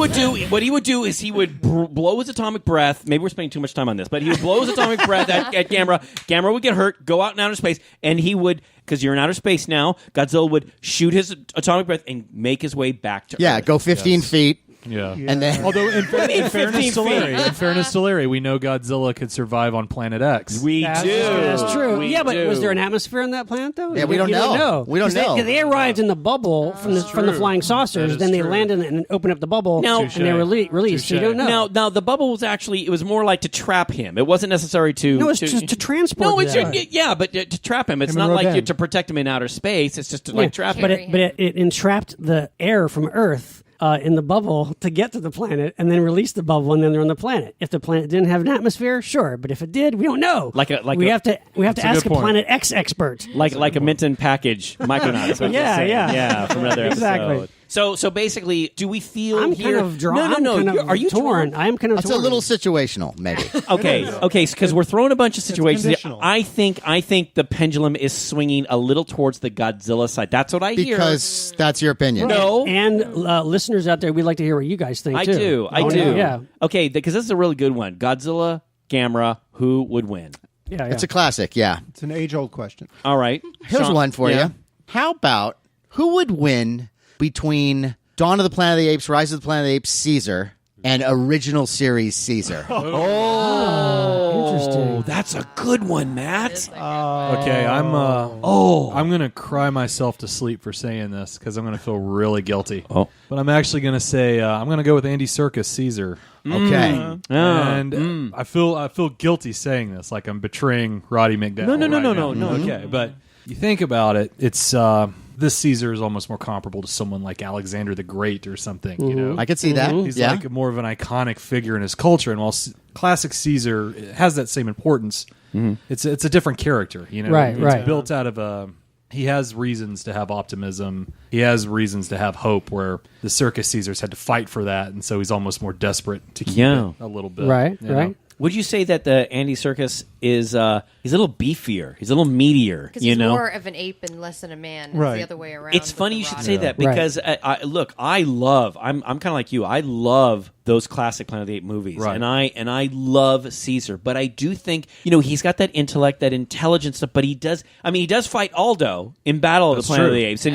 Speaker 2: would do is he would blow his atomic breath. Maybe we're spending too much time on this, but he would blow his atomic breath at Gamera. Gamera would get hurt, go out and outer space, and he would because you're in outer space now. Godzilla would shoot his atomic breath and make his way back to Earth.
Speaker 1: Go 15 feet.
Speaker 5: Yeah.
Speaker 1: And then,
Speaker 5: although in fairness to
Speaker 2: 15
Speaker 5: Larry, we know Godzilla could survive on Planet X.
Speaker 4: That's true.
Speaker 2: We
Speaker 4: but
Speaker 2: do.
Speaker 4: Was there an atmosphere on that planet though?
Speaker 1: Yeah, we don't know. We don't
Speaker 4: 'Cause
Speaker 1: know.
Speaker 4: They arrived in the bubble from the flying saucers. Then they landed and opened up the bubble, and they were released. So you don't know.
Speaker 2: Now the bubble was actually, it was more like to trap him. It wasn't necessary to...
Speaker 4: No, it's to transport.
Speaker 2: No, it's
Speaker 4: them.
Speaker 2: but to trap him. It's
Speaker 3: Him
Speaker 2: not
Speaker 3: and
Speaker 2: like
Speaker 3: Rodan.
Speaker 2: to protect him in outer space. It's just to trap
Speaker 4: But
Speaker 2: him.
Speaker 4: it entrapped the air from Earth in the bubble to get to the planet, and then released the bubble, and then they're on the planet. If the planet didn't have an atmosphere, sure, but if it did, we don't know. We have to ask a Planet X expert.
Speaker 2: Like a Minton package Micronauts.
Speaker 4: Yeah.
Speaker 2: From another
Speaker 4: Exactly.
Speaker 2: episode. So basically, do we feel
Speaker 4: I'm
Speaker 2: here?
Speaker 4: kind of drawn.
Speaker 2: No. Are you
Speaker 4: torn?
Speaker 2: torn?
Speaker 4: I'm kind of
Speaker 1: it's
Speaker 4: torn.
Speaker 1: a little situational, maybe.
Speaker 2: Okay, because we're throwing a bunch of situations.
Speaker 3: conditional.
Speaker 2: I think the pendulum is swinging a little towards the Godzilla side. That's what I hear.
Speaker 1: Because that's your opinion.
Speaker 2: No.
Speaker 4: And listeners out there, we'd like to hear what you guys think.
Speaker 2: I
Speaker 4: too.
Speaker 2: do.
Speaker 4: Yeah.
Speaker 2: Okay, because this is a really good one. Godzilla, Gamera, who would win?
Speaker 4: Yeah.
Speaker 1: It's a classic, yeah.
Speaker 3: It's an age-old question.
Speaker 2: All right.
Speaker 1: Here's
Speaker 2: Sean-
Speaker 1: one for
Speaker 2: yeah.
Speaker 1: you. How about who would win between Dawn of the Planet of the Apes, Rise of the Planet of the Apes, Caesar, and original series Caesar?
Speaker 4: Interesting.
Speaker 2: That's a good one, Matt.
Speaker 5: Okay, I'm gonna cry myself to sleep for saying this because I'm gonna feel really guilty.
Speaker 2: Oh.
Speaker 5: But I'm actually gonna say I'm gonna go with Andy Serkis Caesar.
Speaker 1: Okay.
Speaker 5: And I feel guilty saying this, like I'm betraying Roddy McDowell.
Speaker 2: No.
Speaker 5: Okay, but you think about it, it's this Caesar is almost more comparable to someone like Alexander the Great or something. You know,
Speaker 1: I could see that.
Speaker 5: he's
Speaker 1: Yeah.
Speaker 5: like more of an iconic figure in his culture, and while classic Caesar has that same importance, it's a different character. You know,
Speaker 4: Right,
Speaker 5: it's
Speaker 4: right.
Speaker 5: built out of he has reasons to have optimism. He has reasons to have hope, where the Circus Caesars had to fight for that, and so he's almost more desperate to keep it a little bit.
Speaker 4: Right.
Speaker 5: you know?
Speaker 4: Right.
Speaker 2: Would you say that the Andy Serkis is he's a little beefier? He's a little meatier.
Speaker 6: Because he's more of an ape and less than a man. It's
Speaker 3: Right.
Speaker 6: the other way around.
Speaker 2: It's
Speaker 6: with
Speaker 2: funny
Speaker 6: the
Speaker 2: you should
Speaker 6: Rock.
Speaker 2: say that because I'm kind of like you. I love those classic Planet of the Apes movies,
Speaker 5: Right.
Speaker 2: and I love Caesar. But I do think he's got that intellect, that intelligence stuff. But he does fight Aldo in Battle of
Speaker 5: That's
Speaker 2: the Planet
Speaker 5: true.
Speaker 2: of the Apes,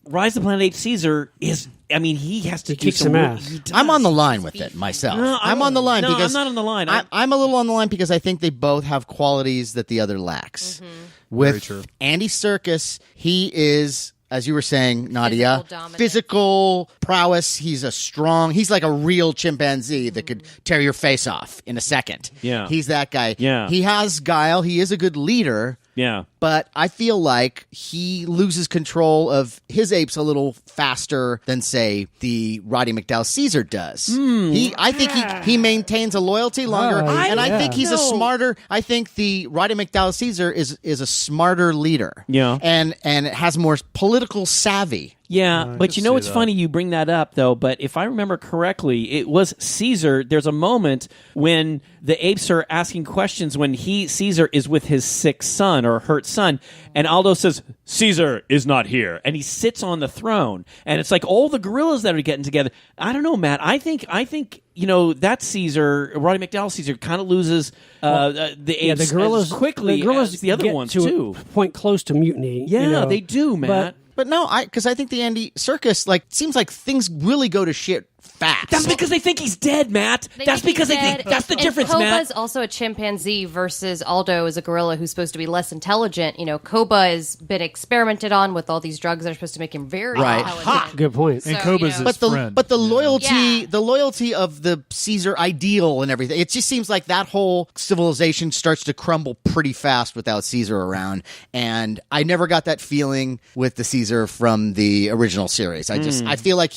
Speaker 2: Rise of the Planet of the Apes Caesar is. He has to
Speaker 4: kicks
Speaker 2: do some
Speaker 4: some
Speaker 2: work.
Speaker 4: ass.
Speaker 2: He does.
Speaker 1: I'm on the line with it myself.
Speaker 2: No,
Speaker 1: I'm on the line
Speaker 2: no,
Speaker 1: because
Speaker 2: I'm not on the line.
Speaker 1: I'm a little on the line because I think they both have qualities that the other lacks. With
Speaker 5: Very true.
Speaker 1: Andy Serkis, he is, as you were saying, Nadia,
Speaker 6: Physical dominance.
Speaker 1: physical prowess. He's he's like a real chimpanzee that could tear your face off in a second.
Speaker 2: Yeah.
Speaker 1: He's that guy.
Speaker 2: Yeah.
Speaker 1: He has guile. He is a good leader.
Speaker 2: Yeah.
Speaker 1: But I feel like he loses control of his apes a little faster than, say, the Roddy McDowell Caesar does. I think he maintains a loyalty longer, and I think he's a smarter. I think the Roddy McDowell Caesar is a smarter leader.
Speaker 2: Yeah.
Speaker 1: and it has more political savvy.
Speaker 2: Yeah, but you know
Speaker 5: see
Speaker 2: it's
Speaker 5: that.
Speaker 2: funny you bring that up though. But if I remember correctly, it was Caesar. There's a moment when the apes are asking questions when Caesar is with his sick son or hurt son, and Aldo says Caesar is not here, and he sits on the throne, and it's like all the gorillas that are getting together. I don't know, Matt. I think that Caesar, Roddy McDowell Caesar, kind of loses the apes
Speaker 4: the gorillas
Speaker 2: as quickly
Speaker 4: the gorillas
Speaker 2: as the other
Speaker 4: get
Speaker 2: ones
Speaker 4: to
Speaker 2: too.
Speaker 4: a point close to mutiny.
Speaker 2: Yeah, they do, Matt.
Speaker 1: But no, because I think the Andy Serkis seems like things really go to shit fast.
Speaker 2: That's because they think he's dead, Matt. That's because they think that's the difference,
Speaker 6: Koba's
Speaker 2: Matt.
Speaker 6: also a chimpanzee versus Aldo is a gorilla who's supposed to be less intelligent. Koba has been experimented on with all these drugs that are supposed to make him very intelligent.
Speaker 4: Good point.
Speaker 5: And
Speaker 6: So,
Speaker 5: Koba's his friend.
Speaker 1: But the loyalty,
Speaker 6: Yeah.
Speaker 1: the loyalty of the Caesar ideal and everything, it just seems like that whole civilization starts to crumble pretty fast without Caesar around. And I never got that feeling with the Caesar from the original series. I feel like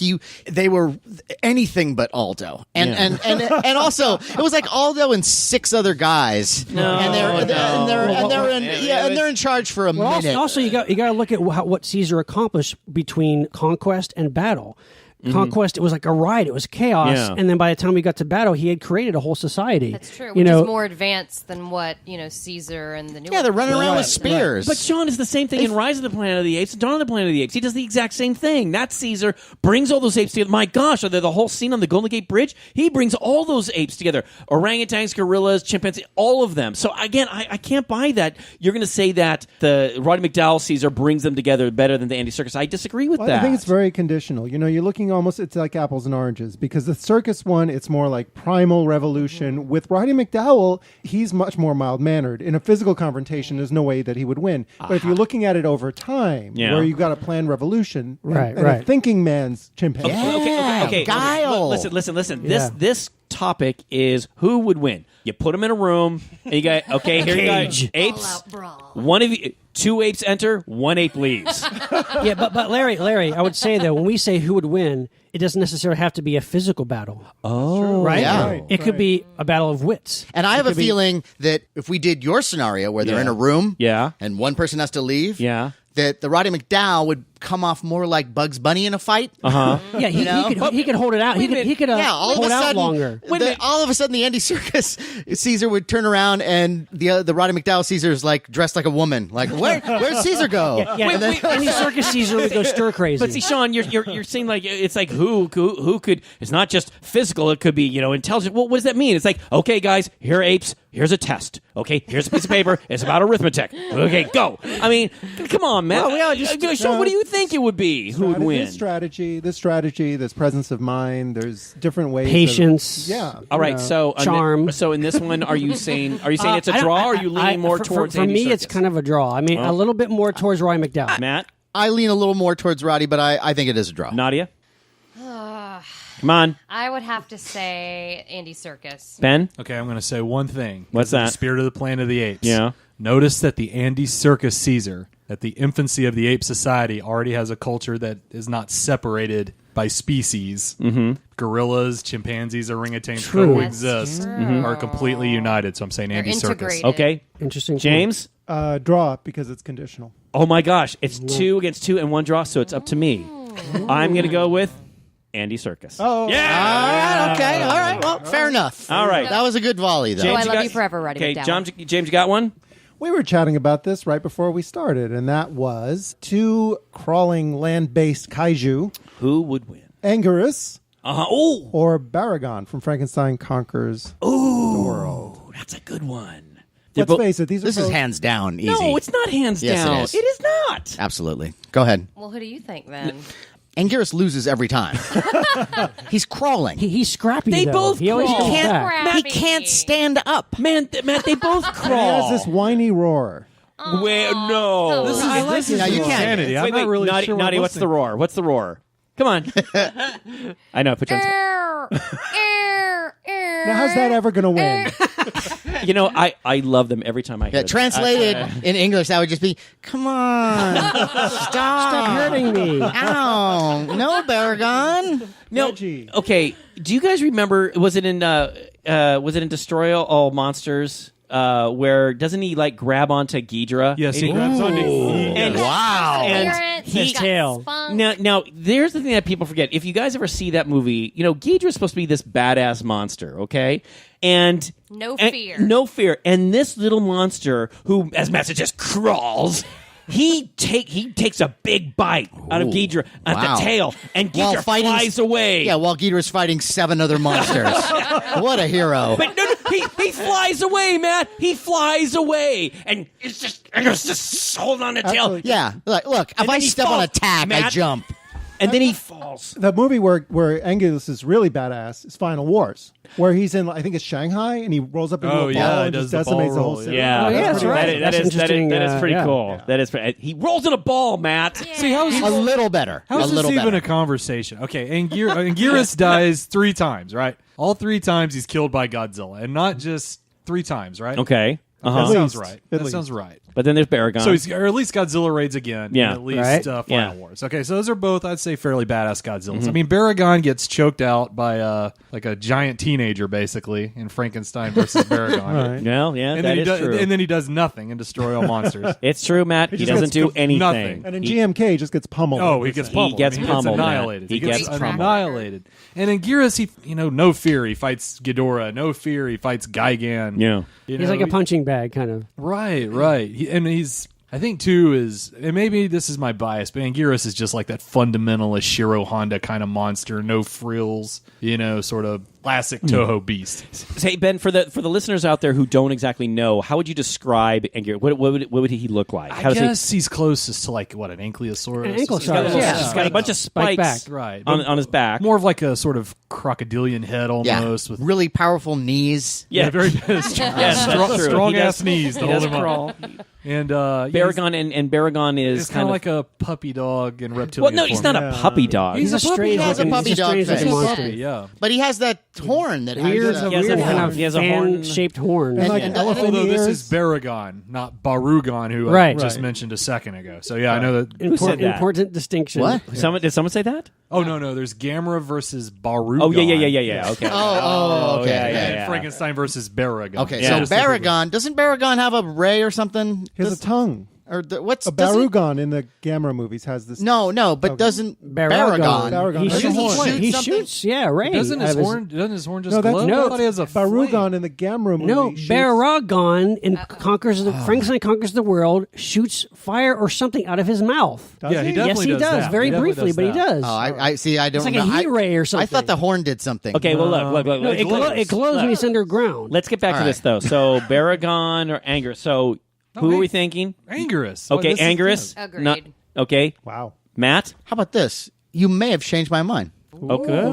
Speaker 1: they were anything but Aldo, and also it was like Aldo and 6 other guys, and they're in charge for a minute.
Speaker 4: Also, you got to look at what Caesar accomplished between conquest and battle. Conquest, it was like a ride. It was chaos.
Speaker 2: Yeah.
Speaker 4: And then by the time we got to battle, he had created a whole society.
Speaker 6: That's true.
Speaker 4: You
Speaker 6: Which
Speaker 4: know,
Speaker 6: is more advanced than what Caesar and the new.
Speaker 1: Yeah, they're running around with spears.
Speaker 2: But Sean is the same thing in Rise of the Planet of the Apes and Dawn of the Planet of the Apes. He does the exact same thing. That Caesar brings all those apes together. My gosh, are there the whole scene on the Golden Gate Bridge? He brings all those apes together. Orangutans, gorillas, chimpanzees, all of them. So again, I can't buy that. You're going to say that the Roddy McDowall Caesar brings them together better than the Andy Serkis. I disagree with that.
Speaker 3: I think it's very conditional. You're looking almost, it's like apples and oranges, because the Serkis one, it's more like primal revolution. With Roddy McDowall, he's much more mild-mannered. In a physical confrontation, there's no way that he would win. But if you're looking at it over time, where you've got a planned revolution, and a thinking man's chimpanzee.
Speaker 2: Okay.
Speaker 1: Guile.
Speaker 2: Listen. This topic is who would win. You put them in a room, and you got here you go, apes.
Speaker 6: All-out brawl.
Speaker 2: One of you, 2 apes enter, 1 ape leaves.
Speaker 4: Yeah, but Larry, I would say that when we say who would win, it doesn't necessarily have to be a physical battle.
Speaker 2: Oh,
Speaker 4: right?
Speaker 1: Yeah.
Speaker 4: It could be a battle of wits.
Speaker 1: And I have a feeling that if we did your scenario where they're in a room and one person has to leave, that the Roddy McDowall would come off more like Bugs Bunny in a fight.
Speaker 4: Yeah, he could hold it out. He could hold out longer.
Speaker 1: All of a sudden, the Andy Serkis Caesar would turn around, and the Roddy McDowall Caesar is like dressed like a woman. Like, where'd Caesar go?
Speaker 4: Andy Serkis Caesar would go stir crazy.
Speaker 2: But see, Sean, you're saying like it's like who could? It's not just physical. It could be intelligent. Well, what does that mean? It's like, okay, guys, here are apes. Here's a test. Okay, here's a piece of paper. It's about arithmetic. Okay, go. I mean, come on, man. Sean, what do you think it would be? Who would win?
Speaker 3: This strategy, this presence of mind. There's different ways.
Speaker 4: Patience.
Speaker 2: All right. So
Speaker 4: charm.
Speaker 2: So in this one, are you saying it's a draw? Or are you leaning more towards?
Speaker 4: For
Speaker 2: Andy
Speaker 4: me,
Speaker 2: Serkis?
Speaker 4: it's kind of a draw. I mean, a little bit more towards Roddy McDowall.
Speaker 2: Matt,
Speaker 1: I lean a little more towards Roddy, but I think it is a draw.
Speaker 2: Nadia. Come on.
Speaker 6: I would have to say Andy Serkis.
Speaker 2: Ben?
Speaker 5: Okay, I'm going to say one thing.
Speaker 2: What's that?
Speaker 5: The Spirit of the Planet of the Apes.
Speaker 2: Yeah.
Speaker 5: Notice that the Andy Serkis Caesar, at the infancy of the ape society, already has a culture that is not separated by species. Mm-hmm. Gorillas, chimpanzees, orangutans coexist, are completely united. So I'm saying Andy Serkis.
Speaker 2: Okay.
Speaker 4: Interesting.
Speaker 2: James?
Speaker 3: Draw, because it's conditional.
Speaker 2: Oh, my gosh. It's 2 against 2 and 1 draw, so it's up to me. I'm going to go with Andy Serkis.
Speaker 3: Oh.
Speaker 1: Yeah. Okay. All right. Well, fair enough.
Speaker 2: All right.
Speaker 1: That was a good volley, though.
Speaker 6: I love you forever, Roddy McDowall.
Speaker 2: James, you got one?
Speaker 3: We were chatting about this right before we started, and that was 2 crawling land-based kaiju.
Speaker 2: Who would win?
Speaker 3: Anguirus
Speaker 2: Oh.
Speaker 3: or Baragon from Frankenstein Conquers the World.
Speaker 2: That's a good one.
Speaker 3: Let's face it,
Speaker 1: This is hands down easy.
Speaker 2: No, it's not hands
Speaker 1: Yes,
Speaker 2: down.
Speaker 1: it is.
Speaker 2: It is not.
Speaker 1: Absolutely. Go ahead.
Speaker 6: Well, who do you think then?
Speaker 1: Anguirus loses every time. He's crawling.
Speaker 4: He's scrappy.
Speaker 2: They
Speaker 4: though.
Speaker 2: both
Speaker 4: He always
Speaker 2: crawl.
Speaker 4: comes
Speaker 1: Can't-
Speaker 4: back.
Speaker 1: He can't stand up.
Speaker 2: Man, Matt, they both
Speaker 3: He
Speaker 2: crawl.
Speaker 3: has this whiny roar.
Speaker 2: Where, no.
Speaker 6: This is-
Speaker 5: I like
Speaker 1: this is
Speaker 5: insanity. I'm not really
Speaker 2: Nadia,
Speaker 5: sure.
Speaker 2: Nadia, what's the roar? What's the roar? Come on. I know. Put your hands
Speaker 3: Now, how's that ever going to win?
Speaker 2: You know, I love them every time I hear them.
Speaker 1: Translated in English, that would just be, come on. Stop
Speaker 4: hurting me.
Speaker 1: Ow. No, Baragon.
Speaker 2: No.
Speaker 3: Reggie.
Speaker 2: Okay. Do you guys remember? Was it in Destroy All Monsters? Where doesn't he like grab onto Ghidra?
Speaker 5: Yes, he grabs onto.
Speaker 2: And
Speaker 1: Wow.
Speaker 2: And
Speaker 4: his tail.
Speaker 2: Now, there's the thing that people forget. If you guys ever see that movie, Ghidra's supposed to be this badass monster, okay? And
Speaker 6: No fear.
Speaker 2: no fear. And this little monster, who, as Matt said, just crawls. He takes a big bite out of Ghidra at
Speaker 1: Wow.
Speaker 2: the tail, and
Speaker 1: While
Speaker 2: Ghidra
Speaker 1: fighting-
Speaker 2: flies away.
Speaker 1: Yeah, while Ghidorah's fighting 7 other monsters. What a hero.
Speaker 2: But no, he flies away, Matt. He flies away, and it's just holding on the tail.
Speaker 3: Absolutely.
Speaker 1: Yeah. Look, if
Speaker 2: And
Speaker 1: I
Speaker 2: then he
Speaker 1: step on
Speaker 2: falls.
Speaker 1: a tack, I
Speaker 2: Matt-
Speaker 1: jump.
Speaker 2: And then he falls.
Speaker 3: The movie where Anguirus is really badass is Final Wars, where he's in, I think it's Shanghai, and he rolls up into a ball and
Speaker 5: does
Speaker 3: just
Speaker 5: the ball
Speaker 3: decimates the whole
Speaker 5: roll,
Speaker 3: city.
Speaker 2: Yeah,
Speaker 4: Oh, yeah, that's right.
Speaker 2: That
Speaker 4: That's
Speaker 2: is
Speaker 4: interesting,
Speaker 2: pretty
Speaker 4: yeah.
Speaker 2: cool. That is. He rolls in a ball, Matt.
Speaker 5: See, how's
Speaker 1: A little better.
Speaker 5: How's
Speaker 1: a
Speaker 5: this
Speaker 1: little
Speaker 5: even
Speaker 1: better.
Speaker 5: a conversation? Okay, Anguirus dies 3 times, right? All 3 times he's killed by Godzilla, and not just 3 times, right?
Speaker 2: Okay.
Speaker 5: That
Speaker 3: At
Speaker 5: sounds
Speaker 3: least.
Speaker 5: right.
Speaker 3: At
Speaker 5: That
Speaker 3: least.
Speaker 5: sounds right.
Speaker 2: But then there's Baragon.
Speaker 5: So or at least Godzilla raids again.
Speaker 2: Yeah.
Speaker 5: And at least
Speaker 4: Right.
Speaker 5: Final
Speaker 2: Yeah.
Speaker 5: Wars. Okay, so those are both, I'd say, fairly badass Godzillas.
Speaker 2: Mm-hmm.
Speaker 5: I mean, Baragon gets choked out by like a giant teenager, basically, in Frankenstein versus Baragon.
Speaker 3: Right.
Speaker 2: Well, yeah,
Speaker 5: And
Speaker 2: that
Speaker 5: then,
Speaker 2: is true.
Speaker 5: and then he does nothing and destroy all monsters.
Speaker 2: It's true, Matt. He
Speaker 3: just
Speaker 2: doesn't
Speaker 3: gets
Speaker 2: do anything.
Speaker 5: nothing.
Speaker 3: And in
Speaker 2: He-
Speaker 3: GMK, he just gets pummeled.
Speaker 5: Oh, he gets pummeled.
Speaker 2: He gets
Speaker 5: I mean,
Speaker 2: pummeled, Matt.
Speaker 5: annihilated.
Speaker 2: He gets pummeled.
Speaker 5: annihilated. And in Geras, no fear. He fights Ghidorah. No fear. He fights Gigan.
Speaker 2: Yeah.
Speaker 4: He's like a punching bag, kind of.
Speaker 5: Right. I think too is, and maybe this is my bias, but Anguirus is just like that fundamentalist Shiro Honda kind of monster, no frills, sort of classic Toho beast.
Speaker 2: Say, Ben, for the listeners out there who don't exactly know, how would you describe Anguirus? What would he look like?
Speaker 5: I guess he's closest to like an Ankylosaurus.
Speaker 4: An Ankylosaurus,
Speaker 2: He's got,
Speaker 4: yeah.
Speaker 2: he's got a bunch of
Speaker 4: Spike
Speaker 2: spikes
Speaker 4: back.
Speaker 5: Right.
Speaker 2: on his back.
Speaker 5: More of like a sort of crocodilian head
Speaker 1: Yeah.
Speaker 5: almost with
Speaker 1: Really powerful knees.
Speaker 2: Yeah,
Speaker 5: very
Speaker 2: yes, that's true.
Speaker 5: strong
Speaker 2: He
Speaker 5: ass
Speaker 2: does-
Speaker 5: knees to
Speaker 2: he
Speaker 5: hold
Speaker 2: does
Speaker 5: him
Speaker 2: crawl.
Speaker 5: up. And
Speaker 2: Baragon and Baragon is
Speaker 5: it's kind of like a puppy dog in reptilian
Speaker 2: well, no, he's
Speaker 5: form.
Speaker 2: not a puppy dog.
Speaker 4: He's a strange
Speaker 1: He has a
Speaker 4: looking,
Speaker 1: puppy
Speaker 4: he's a
Speaker 1: dog
Speaker 4: strange
Speaker 1: face.
Speaker 4: looking
Speaker 1: He's a
Speaker 4: monster.
Speaker 5: puppy, yeah.
Speaker 1: But he has that horn that
Speaker 4: Weird,
Speaker 1: has
Speaker 2: He has a
Speaker 4: weird
Speaker 2: horn.
Speaker 4: kind of
Speaker 2: He has a horn.
Speaker 4: fan-shaped horn.
Speaker 3: And like
Speaker 1: and-
Speaker 3: elephant
Speaker 5: Although this
Speaker 3: ears.
Speaker 5: is Baragon, not Barugon, who
Speaker 4: Right.
Speaker 5: I just
Speaker 3: Right.
Speaker 5: mentioned a second ago. So yeah, I know that.
Speaker 2: Who said that?
Speaker 4: Important distinction.
Speaker 1: What?
Speaker 2: Did someone say that?
Speaker 5: Oh no, there's Gamera versus Barugon.
Speaker 2: Oh yeah. Okay.
Speaker 1: okay,
Speaker 2: yeah,
Speaker 1: okay.
Speaker 2: yeah,
Speaker 5: And
Speaker 2: yeah.
Speaker 5: Frankenstein versus Baragon.
Speaker 1: Okay,
Speaker 2: Yeah.
Speaker 1: so Baragon, doesn't Baragon have a ray or something?
Speaker 3: He has a tongue.
Speaker 1: Or what's
Speaker 3: A
Speaker 1: doesn't-
Speaker 3: Barugon in the Gamera movies has this.
Speaker 1: No, but doesn't
Speaker 4: Baragon.
Speaker 3: Baragon.
Speaker 4: He
Speaker 3: Has a
Speaker 4: shoots.
Speaker 3: horn.
Speaker 4: He
Speaker 1: something?
Speaker 4: shoots. Yeah, Ray.
Speaker 5: Doesn't his
Speaker 4: out of
Speaker 5: horn just
Speaker 3: No, that's
Speaker 5: glow?
Speaker 3: no.
Speaker 5: I thought he has a
Speaker 3: Barugon
Speaker 5: flame.
Speaker 3: in the Gamera movie.
Speaker 4: No,
Speaker 3: shoots-
Speaker 4: Baragon in Frankenstein conquers the world. Shoots fire or something out of his mouth.
Speaker 3: Does
Speaker 5: Yeah, he
Speaker 3: he?
Speaker 5: does.
Speaker 4: Yes, he
Speaker 5: does
Speaker 4: does.
Speaker 5: that.
Speaker 4: Very
Speaker 5: He definitely
Speaker 4: briefly,
Speaker 5: does
Speaker 4: but he
Speaker 5: that.
Speaker 4: does.
Speaker 1: Oh, I see. I don't
Speaker 4: It's like
Speaker 1: know.
Speaker 4: a heat ray or
Speaker 1: I
Speaker 4: something.
Speaker 1: thought the horn did something.
Speaker 2: Okay, well look.
Speaker 4: No, it glows when he's underground.
Speaker 2: Let's get back
Speaker 1: All
Speaker 2: to this though. So Baragon or Anguirus. So who are we thinking?
Speaker 5: Anguirus.
Speaker 2: Okay,
Speaker 5: Well, this is
Speaker 2: Anguirus.
Speaker 5: good.
Speaker 6: Agreed.
Speaker 2: Not- okay,
Speaker 3: Wow.
Speaker 2: Matt.
Speaker 1: How about this? You may have changed my mind,
Speaker 2: Okay.
Speaker 5: That's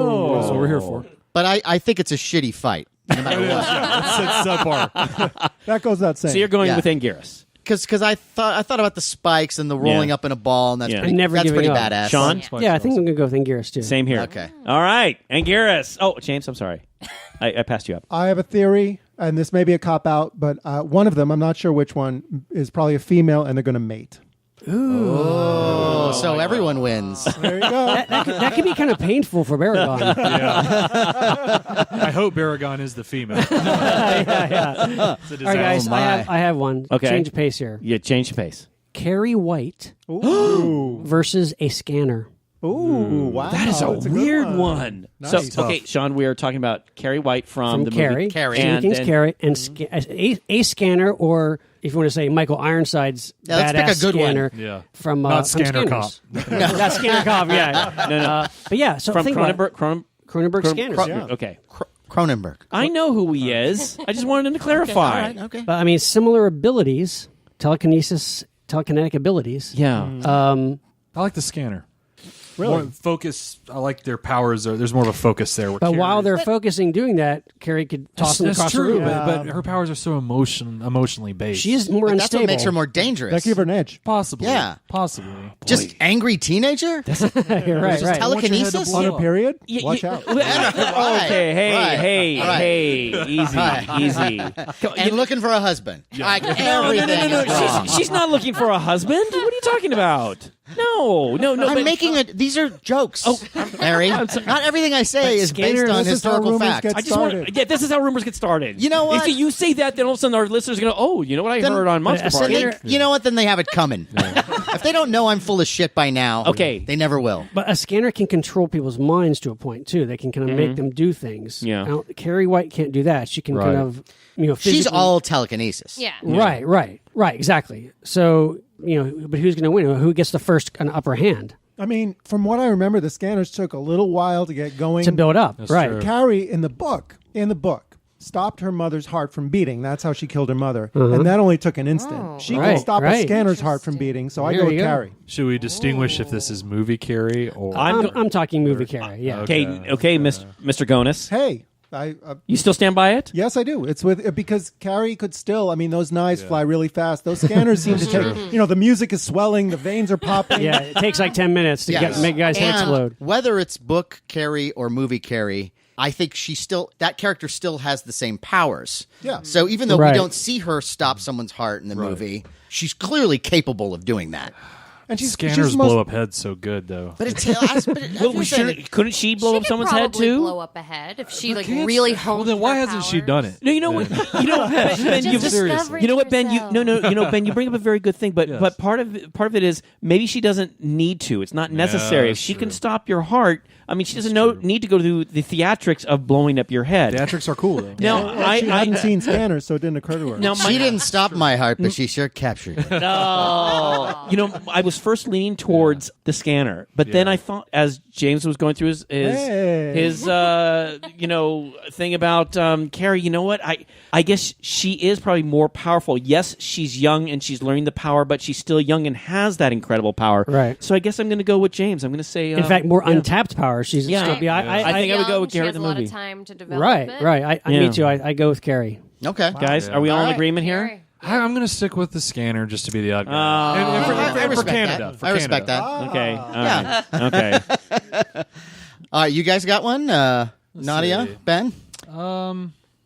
Speaker 5: what we're here for.
Speaker 1: but I think it's a shitty fight. No matter what.
Speaker 5: That's subpar.
Speaker 3: That goes without saying.
Speaker 2: So you're going
Speaker 1: Yeah.
Speaker 2: with Anguirus.
Speaker 1: Because I thought about the spikes and the rolling
Speaker 2: Yeah.
Speaker 1: up in a ball, and that's
Speaker 2: Yeah.
Speaker 1: pretty,
Speaker 4: And never
Speaker 1: that's
Speaker 4: giving
Speaker 1: pretty
Speaker 4: up.
Speaker 1: badass.
Speaker 2: Sean?
Speaker 4: Yeah, I think I'm going to go with Anguirus too.
Speaker 2: Same here.
Speaker 1: Okay.
Speaker 2: All right, Anguirus. Oh, James, I'm sorry. I passed you up.
Speaker 3: I have a theory, and this may be a cop out, but one of them, I'm not sure which one, is probably a female, and they're going to mate.
Speaker 1: Oh, so everyone wins.
Speaker 3: There you go.
Speaker 4: That could be kind of painful for Baragon.
Speaker 5: I hope Baragon is the female. It's a
Speaker 4: All right,
Speaker 5: disaster.
Speaker 4: guys,
Speaker 1: my.
Speaker 4: I have one.
Speaker 2: Okay.
Speaker 4: Change of pace here.
Speaker 2: Yeah, change the pace.
Speaker 4: Carrie White
Speaker 3: Ooh.
Speaker 4: versus a scanner.
Speaker 3: Ooh, wow.
Speaker 2: That is a
Speaker 3: That's good
Speaker 2: weird one.
Speaker 3: Nice.
Speaker 2: So, okay, Sean, we are talking about Carrie White from the
Speaker 4: Carrie.
Speaker 2: movie
Speaker 1: Carrie.
Speaker 4: Stephen
Speaker 2: and
Speaker 4: King's
Speaker 2: then-
Speaker 4: Carrie. And a scanner, or if you want to say Michael Ironside's
Speaker 1: Yeah, let's pick
Speaker 4: badass
Speaker 1: a good one.
Speaker 4: scanner
Speaker 5: Yeah.
Speaker 4: from
Speaker 5: Not
Speaker 4: from
Speaker 5: Scanner
Speaker 4: Scanners. Not Scanner Cop, yeah.
Speaker 2: No.
Speaker 4: But yeah, so
Speaker 2: From
Speaker 4: think about it. Cronenberg Scanners.
Speaker 2: Okay.
Speaker 1: Cronenberg.
Speaker 2: I know who he is. I just wanted him to clarify.
Speaker 1: All right, okay.
Speaker 4: But I mean, similar abilities, telekinetic abilities.
Speaker 2: Yeah.
Speaker 5: I like the scanner. Really? More focus. I like their powers. There's more of a focus there.
Speaker 4: But while they're focusing doing that, Carrie could toss them
Speaker 5: that's
Speaker 4: across
Speaker 5: true,
Speaker 4: the room.
Speaker 5: but her powers are so emotionally based.
Speaker 4: She is more
Speaker 1: But that's
Speaker 4: unstable.
Speaker 1: what makes her more dangerous.
Speaker 3: That give her an edge.
Speaker 5: possibly.
Speaker 1: Yeah.
Speaker 5: Possibly.
Speaker 1: Just angry teenager?
Speaker 4: right.
Speaker 1: Telekinesis?
Speaker 3: On a period?
Speaker 2: Y-
Speaker 3: Watch
Speaker 2: y-
Speaker 3: out.
Speaker 1: Right,
Speaker 2: Okay, hey,
Speaker 1: right, right.
Speaker 2: hey, easy.
Speaker 1: And looking for a husband. Like, everything is wrong.
Speaker 2: She's not looking for a husband. What are you talking about? No.
Speaker 1: I'm
Speaker 2: but-
Speaker 1: making it. These are jokes. Oh, Harry. Not everything I say is based
Speaker 4: Scanner,
Speaker 1: on
Speaker 3: this is how
Speaker 1: historical
Speaker 3: rumors
Speaker 1: fact.
Speaker 3: get
Speaker 2: I just want.
Speaker 3: started.
Speaker 2: Yeah, this is how rumors get started.
Speaker 1: You know what?
Speaker 2: If you say that, then all of a sudden our listeners are going to, oh, you know what I
Speaker 1: Then-
Speaker 2: heard on Monster
Speaker 4: a
Speaker 2: Party.
Speaker 4: scanner-
Speaker 1: You know what? Then they have it coming. If they don't know I'm full of shit by now,
Speaker 2: Okay.
Speaker 1: they never will.
Speaker 4: But a scanner can control people's minds to a point too. They can kind of make them do things.
Speaker 2: Yeah.
Speaker 4: Now, Carrie White can't do that. She can
Speaker 5: Right.
Speaker 4: kind of, physically.
Speaker 1: She's all telekinesis.
Speaker 6: Yeah.
Speaker 4: Right, exactly. So but who's going to win? Who gets the first kind of upper hand
Speaker 3: I mean, from what I remember, the scanners took a little while to get going.
Speaker 4: to build up? Right.
Speaker 5: true.
Speaker 3: Carrie, in the book, stopped her mother's heart from beating. That's how she killed her mother. And that only took an instant. She
Speaker 4: Right,
Speaker 3: can stop a
Speaker 4: right.
Speaker 3: scanner's heart from beating, so I
Speaker 4: There
Speaker 3: go with
Speaker 4: you go.
Speaker 3: Carrie.
Speaker 5: Should we distinguish if this is movie Carrie or?
Speaker 4: I'm talking movie Carrie. Yeah.
Speaker 2: Okay, Mr. Gonis.
Speaker 3: Hey,
Speaker 2: You still stand by it?
Speaker 3: yes, I do. It's with because Carrie could still. I mean, those knives fly really fast. Those scanners seem to take. The music is swelling. The veins are popping.
Speaker 4: Yeah, it takes like 10 minutes to
Speaker 1: Yes.
Speaker 4: make guys' heads
Speaker 1: And
Speaker 4: explode.
Speaker 1: whether it's book Carrie or movie Carrie, I think that character still has the same powers.
Speaker 3: Yeah.
Speaker 1: So even though we
Speaker 4: Right.
Speaker 1: don't see her stop someone's heart in the movie, she's clearly capable of doing that.
Speaker 3: And
Speaker 5: Scanners blow up heads so good, though.
Speaker 1: But it's
Speaker 2: Couldn't she blow up someone's head
Speaker 6: probably
Speaker 2: too?
Speaker 6: blow up a head if she really honed
Speaker 5: Well, then why
Speaker 6: her
Speaker 5: hasn't she
Speaker 6: powers.
Speaker 5: done it?
Speaker 2: No, you know what? You know, Ben,
Speaker 6: Just
Speaker 2: you
Speaker 6: discovering
Speaker 2: you know what, Ben? You
Speaker 6: yourself.
Speaker 2: Ben. You bring up a very good thing, but
Speaker 5: Yes.
Speaker 2: but part of it is maybe she doesn't need to. It's not necessary. If
Speaker 5: that's
Speaker 2: she can
Speaker 5: true.
Speaker 2: stop your heart, I mean, she doesn't need to go through the theatrics of blowing up your head.
Speaker 5: Theatrics are cool, though.
Speaker 2: Now,
Speaker 3: She hadn't seen Scanners, so it didn't occur to her.
Speaker 2: now
Speaker 1: she didn't stop my heart, but she sure captured it.
Speaker 2: No, you know, I was first leaning towards the scanner, but then I thought, as James was going through his thing about Carrie, you know what? I guess she is probably more powerful. Yes, she's young and she's learning the power, but she's still young and has that incredible power.
Speaker 4: Right.
Speaker 2: So I guess I'm going to go with James. I'm going to say,
Speaker 4: In fact, more untapped power. She's
Speaker 2: Yeah.
Speaker 4: still,
Speaker 2: I think I would go with
Speaker 6: She
Speaker 2: Garrett
Speaker 6: has
Speaker 2: in
Speaker 6: a
Speaker 2: the
Speaker 6: lot
Speaker 2: movie.
Speaker 6: of time to develop
Speaker 4: right,
Speaker 6: it.
Speaker 4: right.
Speaker 2: Yeah.
Speaker 4: Me too. I go with Carrie.
Speaker 1: Okay.
Speaker 2: Guys, are we all in
Speaker 1: Alright.
Speaker 2: agreement here?
Speaker 6: Carrie.
Speaker 5: I'm going to stick with the scanner just to be the odd guy.
Speaker 2: Oh.
Speaker 1: I
Speaker 5: for
Speaker 1: respect
Speaker 5: Canada.
Speaker 1: that.
Speaker 5: For
Speaker 1: I respect
Speaker 5: Canada.
Speaker 1: that.
Speaker 2: Okay. All
Speaker 1: Yeah.
Speaker 2: right. Okay.
Speaker 1: All right, you guys got one? Nadia?
Speaker 5: see.
Speaker 1: Ben?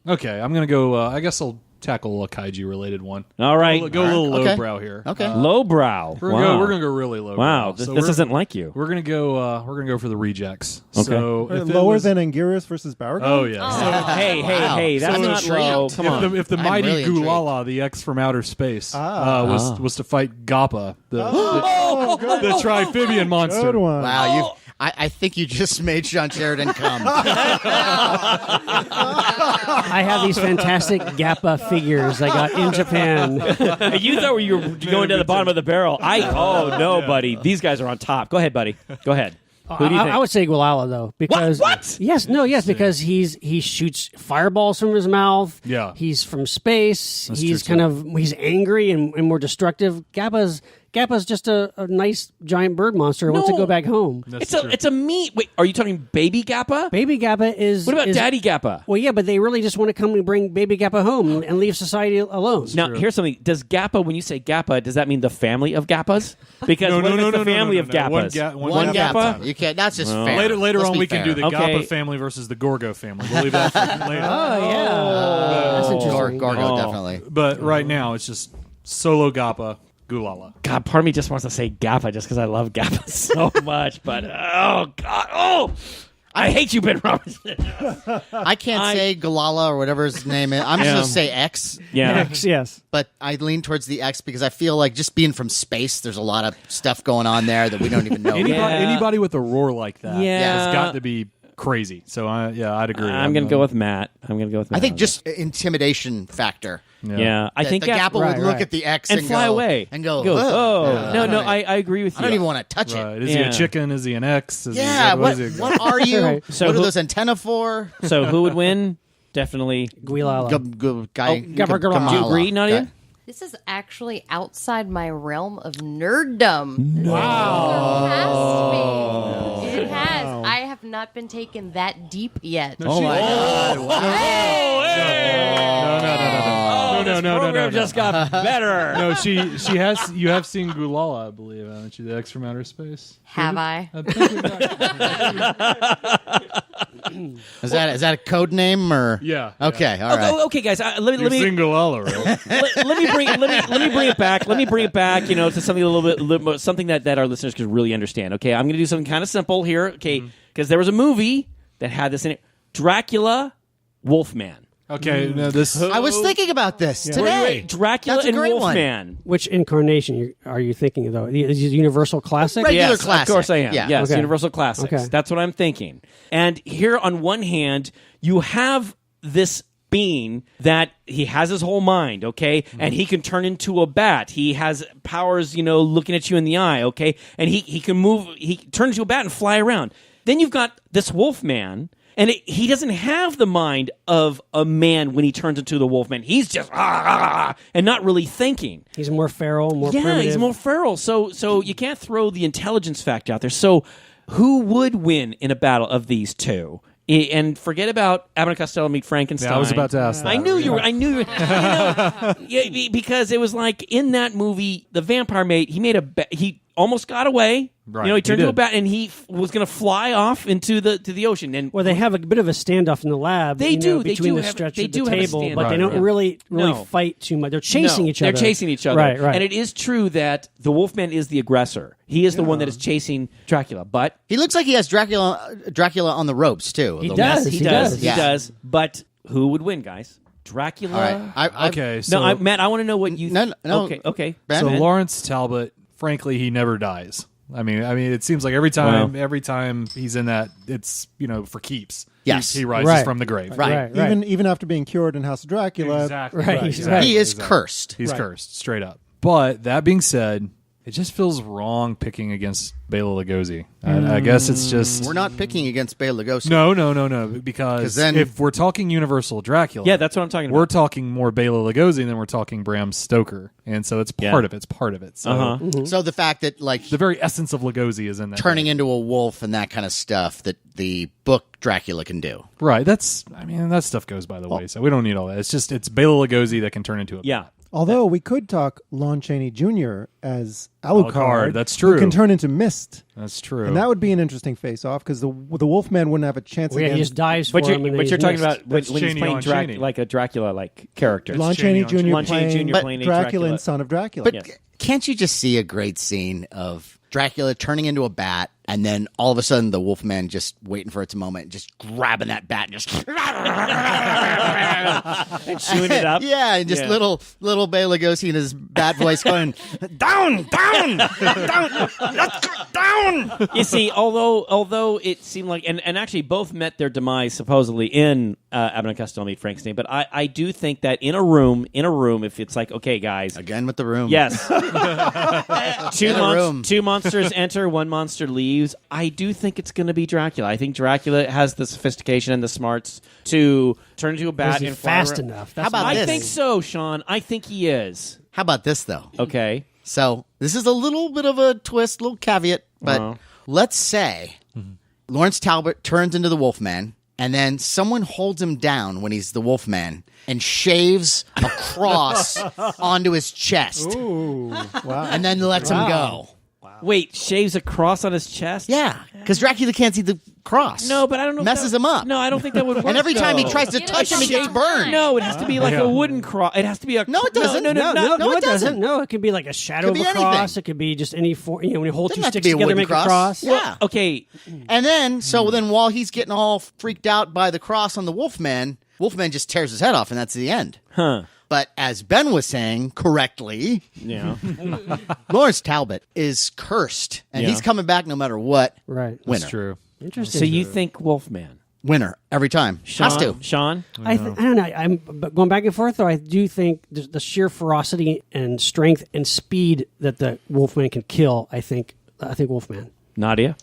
Speaker 5: Okay, I'm going to go. I guess I'll tackle a kaiju related one.
Speaker 2: All right.
Speaker 5: Go a little
Speaker 1: Okay.
Speaker 5: lowbrow here.
Speaker 1: Okay.
Speaker 2: Lowbrow.
Speaker 5: We're
Speaker 2: Wow.
Speaker 5: gonna go really low.
Speaker 2: Wow. This isn't like you.
Speaker 5: We're gonna go for the rejects.
Speaker 2: Okay.
Speaker 5: So if it
Speaker 3: Lower
Speaker 5: was-
Speaker 3: than Anguirus versus Baragon?
Speaker 5: Oh yeah.
Speaker 2: Hey, that's
Speaker 1: So
Speaker 2: not
Speaker 1: intrigued.
Speaker 2: low. Come on.
Speaker 5: If the
Speaker 1: I'm
Speaker 5: mighty
Speaker 1: really intrigued.
Speaker 5: Gulala, the X from outer space, was to fight Gappa, the Triphibian monster.
Speaker 3: Good one.
Speaker 1: Wow, I think you just made Shawn Sheridan come.
Speaker 4: I have these fantastic Gappa figures I got in Japan.
Speaker 2: You thought you were going to the bottom of the barrel. Buddy. These guys are on top. Go ahead, buddy. Go ahead. Who do you think?
Speaker 4: I would say Gualala though, because
Speaker 2: What?
Speaker 4: Yes, because he shoots fireballs from his mouth.
Speaker 5: Yeah.
Speaker 4: He's from space.
Speaker 5: That's
Speaker 4: He's
Speaker 5: true,
Speaker 4: kind of he's angry and more destructive. Gappa's just a nice giant bird monster who wants to
Speaker 2: No.
Speaker 4: go back home.
Speaker 2: It's a meat. Wait, are you talking baby Gappa?
Speaker 4: Baby Gappa is.
Speaker 2: What about
Speaker 4: is-
Speaker 2: Daddy Gappa?
Speaker 4: Well, yeah, but they really just want to come and bring Baby Gappa home and leave society alone.
Speaker 2: Now, here's something. Does Gappa, when you say Gappa, does that mean the family of Gappas? Because what if it's the family of Gappas?
Speaker 1: One
Speaker 2: Gappa?
Speaker 1: Gappa. You can't. That's just fair.
Speaker 5: Later
Speaker 1: Let's
Speaker 5: on,
Speaker 1: be
Speaker 5: we can
Speaker 1: fair.
Speaker 5: do the
Speaker 2: Okay.
Speaker 5: Gappa family versus the Gorgo family. We'll leave that for later.
Speaker 4: Oh yeah, that's interesting.
Speaker 1: Gorgo,
Speaker 2: Oh.
Speaker 1: definitely.
Speaker 5: But right now, it's just solo Gappa, Gulala.
Speaker 2: God, part of me just wants to say Gappa just because I love Gappa so much. But, oh, God. I hate you, Ben Robertson.
Speaker 1: I can't say Galala or whatever his name is. I'm just going to say X.
Speaker 2: Yeah.
Speaker 4: Yes.
Speaker 1: But I lean towards the X because I feel like just being from space, there's a lot of stuff going on there that we don't even know.
Speaker 5: Anybody with a roar like that
Speaker 2: Yeah.
Speaker 5: has got to be crazy. So, I'd agree.
Speaker 2: I'm going to go with Matt.
Speaker 1: I think just intimidation factor.
Speaker 2: Yeah. I think
Speaker 1: the Gappa would
Speaker 4: right,
Speaker 1: look
Speaker 4: right.
Speaker 1: at the X
Speaker 2: and fly
Speaker 1: go,
Speaker 2: away.
Speaker 1: and go,
Speaker 2: oh.
Speaker 1: "Ugh."
Speaker 2: No, I agree with you.
Speaker 1: I don't even want to touch it.
Speaker 5: Right. Is he
Speaker 2: Yeah.
Speaker 5: a chicken? Is he an X? Is
Speaker 1: Yeah,
Speaker 5: he,
Speaker 1: what
Speaker 5: is he?
Speaker 1: are you?
Speaker 4: Right.
Speaker 2: So
Speaker 1: what are
Speaker 2: who-
Speaker 1: those antenna for?
Speaker 2: So who would win? Definitely.
Speaker 4: Guilala.
Speaker 1: Guy,
Speaker 4: Gabba Gabba.
Speaker 2: Do you agree, Nadia?
Speaker 1: Guy.
Speaker 6: This is actually outside my realm of nerddom. Wow. It has. I have not been taken that deep yet.
Speaker 1: Oh my God!
Speaker 5: No.
Speaker 2: Program just got better.
Speaker 5: No, she has. You have seen Gulala, I believe, haven't you? The X from outer space.
Speaker 6: Have I?
Speaker 5: I think we got-
Speaker 1: Is that a code name or?
Speaker 5: Yeah.
Speaker 1: Okay. All right.
Speaker 2: Okay, guys. Let
Speaker 5: You've
Speaker 2: me
Speaker 5: seen Gulala, right?
Speaker 2: let me bring it back. Let me bring it back. You know, to something a little bit something that our listeners could really understand. Okay, I'm going to do something kind of simple here. Okay, because there was a movie that had this in it: Dracula, Wolfman.
Speaker 5: Okay. No, this.
Speaker 1: I was thinking about this today.
Speaker 2: Dracula
Speaker 1: That's a
Speaker 2: and
Speaker 1: great one.
Speaker 2: Wolfman.
Speaker 4: Which incarnation are you thinking though? Is it Universal Classic?
Speaker 1: Regular
Speaker 2: Yes,
Speaker 1: classic.
Speaker 2: of course I am.
Speaker 1: Yeah.
Speaker 2: Yes,
Speaker 4: Okay.
Speaker 2: Universal Classics.
Speaker 4: Okay.
Speaker 2: That's what I'm thinking. And here, on one hand, you have this being that he has his whole mind, okay? And he can turn into a bat. He has powers, looking at you in the eye, okay? And he can move, he turns into a bat and fly around. Then you've got this Wolfman, and he doesn't have the mind of a man when he turns into the Wolfman. He's just and not really thinking.
Speaker 4: He's more feral, more
Speaker 2: Yeah,
Speaker 4: primitive.
Speaker 2: he's more feral. So you can't throw the intelligence factor out there. So who would win in a battle of these two? And forget about Abbott and Costello meet Frankenstein.
Speaker 5: Yeah, I was about to ask that.
Speaker 2: I knew you were. Yeah, because it was like in that movie, the vampire he made almost got away.
Speaker 5: Right,
Speaker 2: He
Speaker 5: he
Speaker 2: turned into a
Speaker 5: did.
Speaker 2: bat, and he was going to fly off into the ocean. And
Speaker 4: Well, they have a bit of a standoff in the lab.
Speaker 2: They do. They
Speaker 4: between
Speaker 2: do
Speaker 4: the
Speaker 2: have-
Speaker 4: stretcher
Speaker 2: they
Speaker 4: and
Speaker 2: do
Speaker 4: the
Speaker 2: have a
Speaker 4: table,
Speaker 2: standoff.
Speaker 4: but they
Speaker 5: Right,
Speaker 4: don't
Speaker 5: yeah.
Speaker 4: really
Speaker 2: No.
Speaker 4: fight too much. They're chasing each other.
Speaker 2: They're chasing each other.
Speaker 4: Right, right.
Speaker 2: And it is true that the Wolfman is the aggressor. He is the one that is chasing Dracula. But
Speaker 1: He looks like he has Dracula on the ropes too.
Speaker 4: He
Speaker 1: The-
Speaker 4: does.
Speaker 2: he
Speaker 4: he
Speaker 2: does.
Speaker 4: does.
Speaker 2: He
Speaker 1: Yeah.
Speaker 2: does. But who would win, guys? Dracula.
Speaker 1: All right.
Speaker 5: Okay, so
Speaker 2: No, Matt, I want to know what you.
Speaker 1: No, no.
Speaker 2: Okay.
Speaker 1: Ben?
Speaker 5: so
Speaker 2: Ben?
Speaker 5: Lawrence Talbot, frankly, he never dies. I mean, it seems like every time he's in that, it's for keeps.
Speaker 1: Yes.
Speaker 5: he rises
Speaker 4: Right.
Speaker 5: from the grave.
Speaker 1: Right.
Speaker 3: Even after being cured in House of Dracula,
Speaker 5: Exactly.
Speaker 4: Right, right.
Speaker 1: He is
Speaker 5: Exactly.
Speaker 1: cursed.
Speaker 5: He's
Speaker 3: Right.
Speaker 5: cursed, straight up. But that being said, it just feels wrong picking against Bela Lugosi. I guess it's just
Speaker 1: We're not picking against Bela Lugosi.
Speaker 5: no, because
Speaker 1: then-
Speaker 5: if we're talking Universal Dracula,
Speaker 2: Yeah, that's what I'm talking about.
Speaker 5: we're talking more Bela Lugosi than we're talking Bram Stoker, and so it's part of it. It's part of it. So
Speaker 2: Uh-huh.
Speaker 1: So the fact that
Speaker 5: the very essence of Lugosi is in that.
Speaker 1: turning into a wolf and that kind of stuff that the book Dracula can do.
Speaker 5: Right. That stuff goes by the way, so we don't need all that. It's Bela Lugosi that can turn into a
Speaker 2: Yeah.
Speaker 3: although we could talk Lon Chaney Jr. as Alucard,
Speaker 5: Alucard, that's true.
Speaker 3: who can turn into mist.
Speaker 5: That's true.
Speaker 3: And that would be an interesting face-off because the Wolfman wouldn't have a chance
Speaker 4: Well, yeah, he
Speaker 3: against
Speaker 4: just dives for
Speaker 2: But
Speaker 4: him.
Speaker 2: you're talking about when
Speaker 5: That's
Speaker 2: he's
Speaker 5: Chaney
Speaker 2: playing
Speaker 5: on Chaney.
Speaker 2: like a Dracula-like character.
Speaker 3: Lon
Speaker 5: Chaney
Speaker 3: Chaney
Speaker 5: on
Speaker 3: Jr.
Speaker 2: Lon Chaney
Speaker 3: playing,
Speaker 2: Jr. playing a
Speaker 3: Dracula
Speaker 2: Dracula.
Speaker 3: and Son of Dracula.
Speaker 1: But
Speaker 2: Yes.
Speaker 1: can't you just see a great scene of Dracula turning into a bat and then all of a sudden the Wolfman just waiting for its moment, just grabbing that bat and just
Speaker 2: And chewing it up.
Speaker 1: Yeah, and just
Speaker 2: Yeah.
Speaker 1: little Bela Lugosi in his bat voice going down, down, down, let's go down.
Speaker 2: You see, although it seemed like, and actually both met their demise supposedly in Abbott and Costello Meet Frankenstein, but I do think that in a room, if it's like, okay, guys,
Speaker 1: Again with the room.
Speaker 2: yes,
Speaker 1: room.
Speaker 2: two monsters enter, one monster leaves. I do think it's going to be Dracula. I think Dracula has the sophistication and the smarts to turn into a bat
Speaker 4: Is he
Speaker 2: and fly
Speaker 4: fast
Speaker 2: around.
Speaker 4: enough?
Speaker 1: How about
Speaker 2: I
Speaker 1: this?
Speaker 2: think so, Sean. I think he is.
Speaker 1: How about this though?
Speaker 2: Okay.
Speaker 1: So this is a little bit of a twist, little caveat, but
Speaker 2: Uh-huh.
Speaker 1: let's say Lawrence Talbot turns into the Wolfman, and then someone holds him down when he's the Wolfman and shaves a cross onto his chest,
Speaker 3: Ooh, wow.
Speaker 1: and then lets him go.
Speaker 2: Wait, shaves a cross on his chest?
Speaker 1: Yeah, because Dracula can't see the cross.
Speaker 2: No, but I don't know. if
Speaker 1: Messes
Speaker 2: that-
Speaker 1: him up.
Speaker 2: No, I don't think that would work.
Speaker 1: And every time he
Speaker 2: though.
Speaker 1: tries to
Speaker 6: You know,
Speaker 1: touch him, he
Speaker 6: shape
Speaker 1: gets burned.
Speaker 2: No, it has to be like a wooden cross. It has to be a.
Speaker 1: No, it doesn't.
Speaker 2: No,
Speaker 1: No, it doesn't.
Speaker 4: No, it could be like a shadow
Speaker 1: Could
Speaker 4: of
Speaker 1: be
Speaker 4: a cross.
Speaker 1: anything.
Speaker 4: It could be just any form. When you hold
Speaker 1: Doesn't
Speaker 4: two
Speaker 1: have to
Speaker 4: sticks
Speaker 1: be a
Speaker 4: together,
Speaker 1: wooden
Speaker 4: make
Speaker 1: cross.
Speaker 4: a cross.
Speaker 1: Yeah.
Speaker 2: Okay.
Speaker 1: And then, then while he's getting all freaked out by the cross on the Wolfman just tears his head off, and that's the end.
Speaker 2: Huh.
Speaker 1: But as Ben was saying correctly,
Speaker 2: Yeah.
Speaker 1: Lawrence Talbot is cursed, and
Speaker 2: Yeah.
Speaker 1: he's coming back no matter what.
Speaker 4: Right.
Speaker 1: Winner.
Speaker 5: That's true.
Speaker 4: Interesting.
Speaker 2: So you think Wolfman?
Speaker 1: Winner every time.
Speaker 2: Sean?
Speaker 1: Has to.
Speaker 2: Sean?
Speaker 4: I don't know. But going back and forth, though, I do think the sheer ferocity and strength and speed that the Wolfman can kill. I think Wolfman.
Speaker 2: Nadia?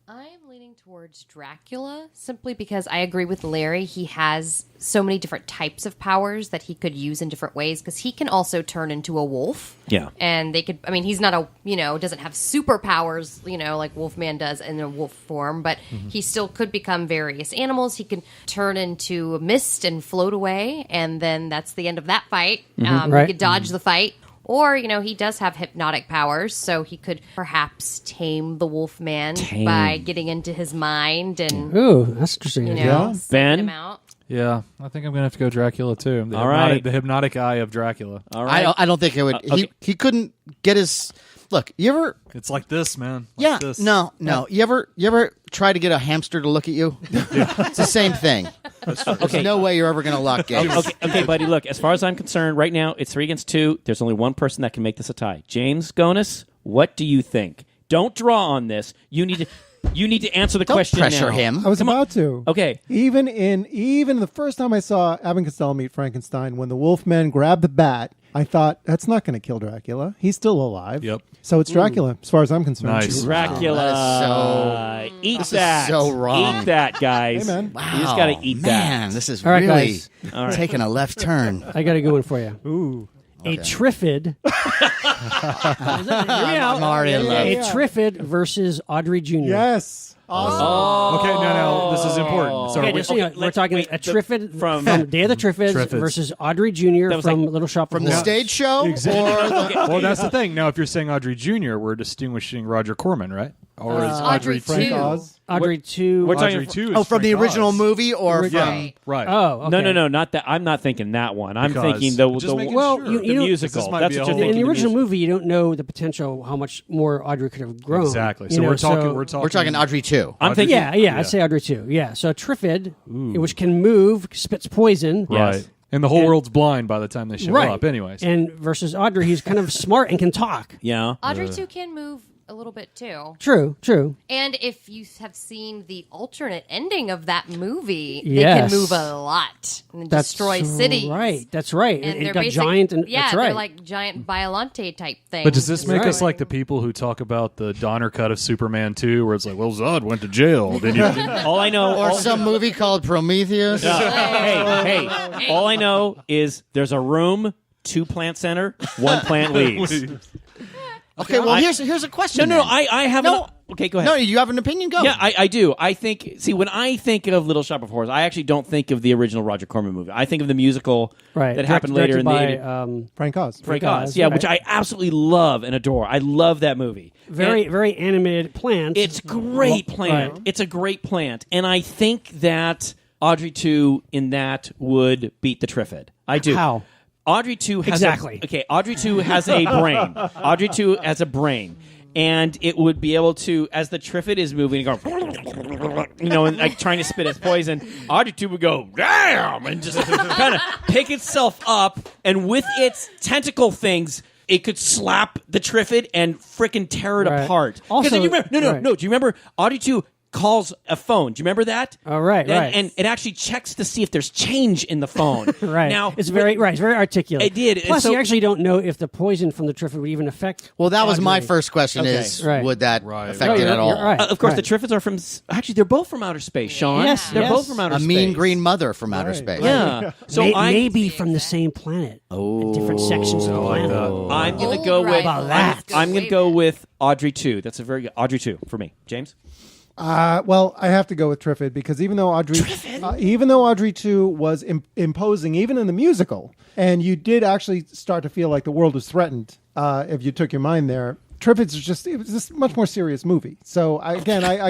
Speaker 6: I'm leaning towards Dracula simply because I agree with Larry. He has so many different types of powers that he could use in different ways because he can also turn into a wolf.
Speaker 2: Yeah.
Speaker 6: And they could, I mean, he's not doesn't have superpowers, like Wolfman does in a wolf form, but he still could become various animals. He can turn into a mist and float away, and then that's the end of that fight.
Speaker 4: Right.
Speaker 6: He could dodge the fight. Or, he does have hypnotic powers, so he could perhaps tame the Wolfman by getting into his mind and,
Speaker 4: Ooh, that's interesting.
Speaker 6: send
Speaker 2: Ben?
Speaker 6: him out.
Speaker 5: Yeah, I think I'm gonna have to go Dracula too.
Speaker 2: All right.
Speaker 5: The hypnotic eye of Dracula.
Speaker 2: All right.
Speaker 1: I don't think it would.
Speaker 2: okay.
Speaker 1: He couldn't get his. Look, you ever?
Speaker 5: It's like this, man. Like
Speaker 1: Yeah.
Speaker 5: this.
Speaker 1: No. You ever try to get a hamster to look at you? It's the same thing. There's no way you're ever going to lock games.
Speaker 2: Okay, buddy, look, as far as I'm concerned, right now, it's 3-2. There's only one person that can make this a tie. James Gonis, what do you think? Don't draw on this. You need to answer the
Speaker 1: Don't
Speaker 2: question
Speaker 1: pressure
Speaker 2: now.
Speaker 1: him.
Speaker 3: I was about to.
Speaker 2: Okay.
Speaker 3: Even the first time I saw Abbott and Costello Meet Frankenstein, when the Wolfman grabbed the bat, I thought, that's not going to kill Dracula. He's still alive.
Speaker 5: Yep.
Speaker 3: So it's Dracula, as far as I'm concerned.
Speaker 5: Nice.
Speaker 2: Dracula. Eat
Speaker 1: this is
Speaker 2: that.
Speaker 1: so wrong.
Speaker 2: Eat that, guys.
Speaker 3: Hey, man.
Speaker 2: You just got to eat
Speaker 1: Man,
Speaker 2: that.
Speaker 1: this is
Speaker 4: All right,
Speaker 1: really
Speaker 4: guys.
Speaker 1: taking a left turn.
Speaker 4: I got a good one for you.
Speaker 3: Ooh.
Speaker 4: A Triffid
Speaker 1: I'm already in love.
Speaker 4: A Triffid versus Audrey Jr.
Speaker 3: Yes. Awesome.
Speaker 5: Okay, no, this is important. So
Speaker 4: Okay,
Speaker 5: are we-
Speaker 4: just so you know, we're talking a Triffid
Speaker 2: from-
Speaker 4: from Day of the Triffids
Speaker 5: Triffids.
Speaker 4: versus Audrey Jr.
Speaker 2: was
Speaker 4: from
Speaker 2: like-
Speaker 4: Little Shop
Speaker 1: From
Speaker 4: of
Speaker 1: the
Speaker 4: Horrors.
Speaker 1: stage show?
Speaker 5: Exactly. Well, that's the thing. Now, if you're saying Audrey Jr., we're distinguishing Roger Corman, right? Or is
Speaker 6: Audrey
Speaker 3: Frank
Speaker 6: too.
Speaker 3: Oz.
Speaker 4: Audrey 2.
Speaker 2: We're talking-
Speaker 5: Audrey 2 is
Speaker 1: Oh, from the
Speaker 5: Frank
Speaker 1: original
Speaker 5: Oz.
Speaker 1: movie or from...
Speaker 6: Right.
Speaker 5: Right.
Speaker 4: Oh, okay.
Speaker 2: No, not that. I'm not thinking that one. I'm
Speaker 5: Because-
Speaker 2: thinking the
Speaker 5: just making
Speaker 4: Well,
Speaker 5: sure.
Speaker 4: you
Speaker 2: the
Speaker 4: know-
Speaker 2: musical.
Speaker 5: This might
Speaker 2: That's
Speaker 5: be
Speaker 2: what
Speaker 5: a
Speaker 2: you're
Speaker 5: whole-
Speaker 2: thinking.
Speaker 4: In the original
Speaker 2: musical.
Speaker 4: movie, you don't know the potential how much more Audrey could have grown.
Speaker 5: Exactly.
Speaker 4: You
Speaker 5: So
Speaker 4: know,
Speaker 5: we're talking.
Speaker 1: We're talking Audrey 2.
Speaker 2: I'm
Speaker 5: Audrey-
Speaker 2: thinking.
Speaker 4: Yeah, I'd say Audrey 2. Yeah, so a Triffid, which can move, spits poison.
Speaker 5: Right.
Speaker 2: Yes.
Speaker 5: And the whole
Speaker 4: And-
Speaker 5: world's blind by the time they show
Speaker 4: Right.
Speaker 5: up, anyways.
Speaker 4: And versus Audrey, he's kind of smart and can talk.
Speaker 2: Yeah.
Speaker 6: Audrey 2 can move a little bit too.
Speaker 4: True.
Speaker 6: And if you have seen the alternate ending of that movie, they
Speaker 4: Yes.
Speaker 6: can move a lot and
Speaker 4: That's
Speaker 6: destroy cities.
Speaker 4: Right, that's right.
Speaker 6: And
Speaker 4: It
Speaker 6: they're
Speaker 4: got
Speaker 6: basic-
Speaker 4: giant, and
Speaker 6: yeah,
Speaker 4: that's right.
Speaker 6: they're like giant Biollante type things.
Speaker 5: But does this make us
Speaker 4: Right.
Speaker 5: like the people who talk about the Donner cut of Superman 2, where it's like, well, Zod went to jail. Then you,
Speaker 2: All I know.
Speaker 1: Or some movie called Prometheus.
Speaker 2: hey, all I know is there's a room, 2 plant center, 1 plant leaves.
Speaker 1: Okay, well, here's a question.
Speaker 2: No,
Speaker 1: then.
Speaker 2: I have
Speaker 1: No.
Speaker 2: Okay, go ahead.
Speaker 1: No, you have an opinion? Go.
Speaker 2: Yeah, I do. I think. See, when I think of Little Shop of Horrors, I actually don't think of the original Roger Corman movie. I think of the musical
Speaker 4: Right.
Speaker 2: that happened later in the
Speaker 4: Directed
Speaker 2: 80s.
Speaker 4: by,
Speaker 3: Frank Oz.
Speaker 2: Frank
Speaker 4: Oz,
Speaker 2: Oz, yeah,
Speaker 4: right.
Speaker 2: which I absolutely love and adore. I love that movie.
Speaker 4: very,
Speaker 2: And
Speaker 4: very animated plant.
Speaker 2: it's great plant.
Speaker 4: Right.
Speaker 2: It's a great plant, and I think that Audrey 2 in that would beat the Triffid. I do.
Speaker 4: How?
Speaker 2: Audrey 2 has
Speaker 4: Exactly.
Speaker 2: Audrey 2 has a brain. Audrey 2 has a brain. And it would be able to, as the Triffid is moving, and go, and like trying to spit its poison, Audrey 2 would go, damn, and just kind of pick itself up, and with its tentacle things, it could slap the Triffid and frickin' tear it
Speaker 4: Right.
Speaker 2: apart.
Speaker 4: Also-
Speaker 2: do you remember?
Speaker 4: right.
Speaker 2: No. Do you remember Audrey 2 calls a phone? Do you remember that?
Speaker 4: Oh, right, right.
Speaker 2: And it actually checks to see if there's change in the phone.
Speaker 4: Right.
Speaker 2: Now,
Speaker 4: it's very articulate.
Speaker 2: It did, and
Speaker 4: Plus,
Speaker 2: so-
Speaker 4: you actually don't know if the poison from the Triffid would even affect.
Speaker 1: Well, that was my
Speaker 4: Audrey.
Speaker 1: first question:
Speaker 2: Okay.
Speaker 1: is
Speaker 4: Right.
Speaker 1: would that
Speaker 5: Right.
Speaker 1: affect
Speaker 4: No,
Speaker 1: it
Speaker 4: you're-
Speaker 1: at all?
Speaker 4: you're right.
Speaker 2: Of course,
Speaker 4: Right.
Speaker 2: the Triffids are from. Actually, they're both from outer space, Sean.
Speaker 4: Yes,
Speaker 2: they're
Speaker 4: yes.
Speaker 2: both from outer
Speaker 1: A
Speaker 2: space.
Speaker 1: mean green mother from outer
Speaker 3: Right.
Speaker 1: space.
Speaker 2: Yeah. So
Speaker 4: Maybe from the same planet. Oh, different sections of the planet.
Speaker 2: I'm going to
Speaker 6: Old
Speaker 2: go with.
Speaker 6: rival.
Speaker 4: that.
Speaker 2: I'm going
Speaker 6: Way
Speaker 2: to go
Speaker 6: back.
Speaker 2: with Audrey 2. That's a very good Audrey 2 for me. James.
Speaker 3: Well, I have to go with Triffid because even though Audrey 2 was imposing, even in the musical, and you did actually start to feel like the world was threatened if you took your mind there. Triffid's just it was just a much more serious movie. So I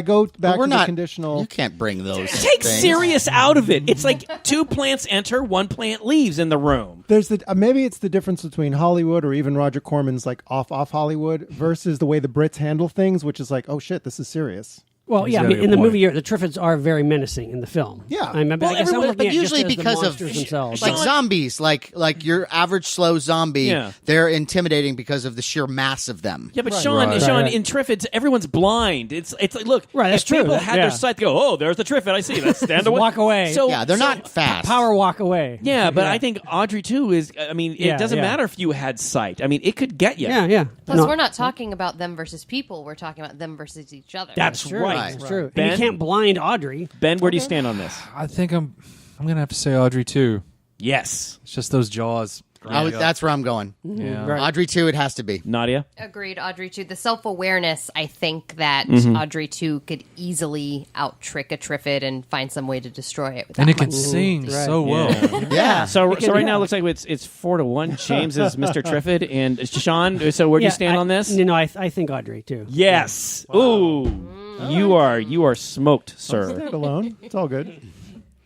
Speaker 3: go back
Speaker 1: We're
Speaker 3: to
Speaker 1: not
Speaker 3: the conditional.
Speaker 1: You can't bring those.
Speaker 2: Take
Speaker 1: things.
Speaker 2: serious out of it. It's like 2 plants enter, 1 plant leaves in the room.
Speaker 3: There's the maybe it's the difference between Hollywood or even Roger Corman's like off Hollywood versus the way the Brits handle things, which is like, oh shit, this is serious.
Speaker 4: Well, yeah, I
Speaker 5: got
Speaker 4: mean,
Speaker 5: a
Speaker 4: in the
Speaker 5: point.
Speaker 4: movie, the Triffids are very menacing in the film.
Speaker 3: Yeah.
Speaker 4: I mean,
Speaker 2: Well,
Speaker 4: I guess I'm
Speaker 2: everyone-
Speaker 4: looking
Speaker 1: But
Speaker 4: at just
Speaker 1: usually
Speaker 4: as the
Speaker 1: because of
Speaker 4: monsters themselves.
Speaker 1: like zombies, like your average slow zombie,
Speaker 2: Yeah.
Speaker 1: they're intimidating because of the sheer mass of them.
Speaker 2: Yeah, but Sean,
Speaker 5: Right.
Speaker 2: Sean,
Speaker 4: Right.
Speaker 2: in Triffids, everyone's blind. It's like, look,
Speaker 4: Right, that's
Speaker 2: if
Speaker 4: true.
Speaker 2: people
Speaker 4: That-
Speaker 2: had
Speaker 4: yeah.
Speaker 2: their sight, they go, oh, there's the Triffid. I see. Let's stand away.
Speaker 4: walk away.
Speaker 2: So
Speaker 1: Yeah, they're not fast.
Speaker 4: Power walk away.
Speaker 2: Yeah, but
Speaker 4: Yeah.
Speaker 2: I think Audrey too is. I mean, it
Speaker 4: Yeah,
Speaker 2: doesn't
Speaker 4: yeah.
Speaker 2: matter if you had sight. I mean, it could get you.
Speaker 4: Yeah.
Speaker 6: Plus,
Speaker 4: No,
Speaker 6: we're not talking about them versus people. We're talking about them versus each other.
Speaker 2: That's
Speaker 4: true.
Speaker 2: right.
Speaker 4: That's true.
Speaker 2: Ben?
Speaker 4: And you can't blind Audrey.
Speaker 2: Ben, where do you stand on this?
Speaker 5: I think I'm going to have to say Audrey 2.
Speaker 2: Yes,
Speaker 5: It's just those jaws.
Speaker 1: That's where I'm going.
Speaker 5: Yeah.
Speaker 4: Right.
Speaker 1: Audrey 2, it has to be.
Speaker 2: Nadia.
Speaker 6: Agreed, Audrey 2. The self-awareness, I think that
Speaker 2: Mm-hmm.
Speaker 6: Audrey 2 could easily out-trick a Triffid and find some way to destroy it. Without
Speaker 5: And it can
Speaker 6: much-
Speaker 5: sing so well.
Speaker 1: Yeah.
Speaker 2: So right
Speaker 4: yeah.
Speaker 2: now it looks like it's 4-1. James is Mr. Triffid, and Sean. So where do you stand on this?
Speaker 4: I think Audrey too.
Speaker 2: Yes. Ooh, you are smoked, sir.
Speaker 3: Stand alone. It's all good.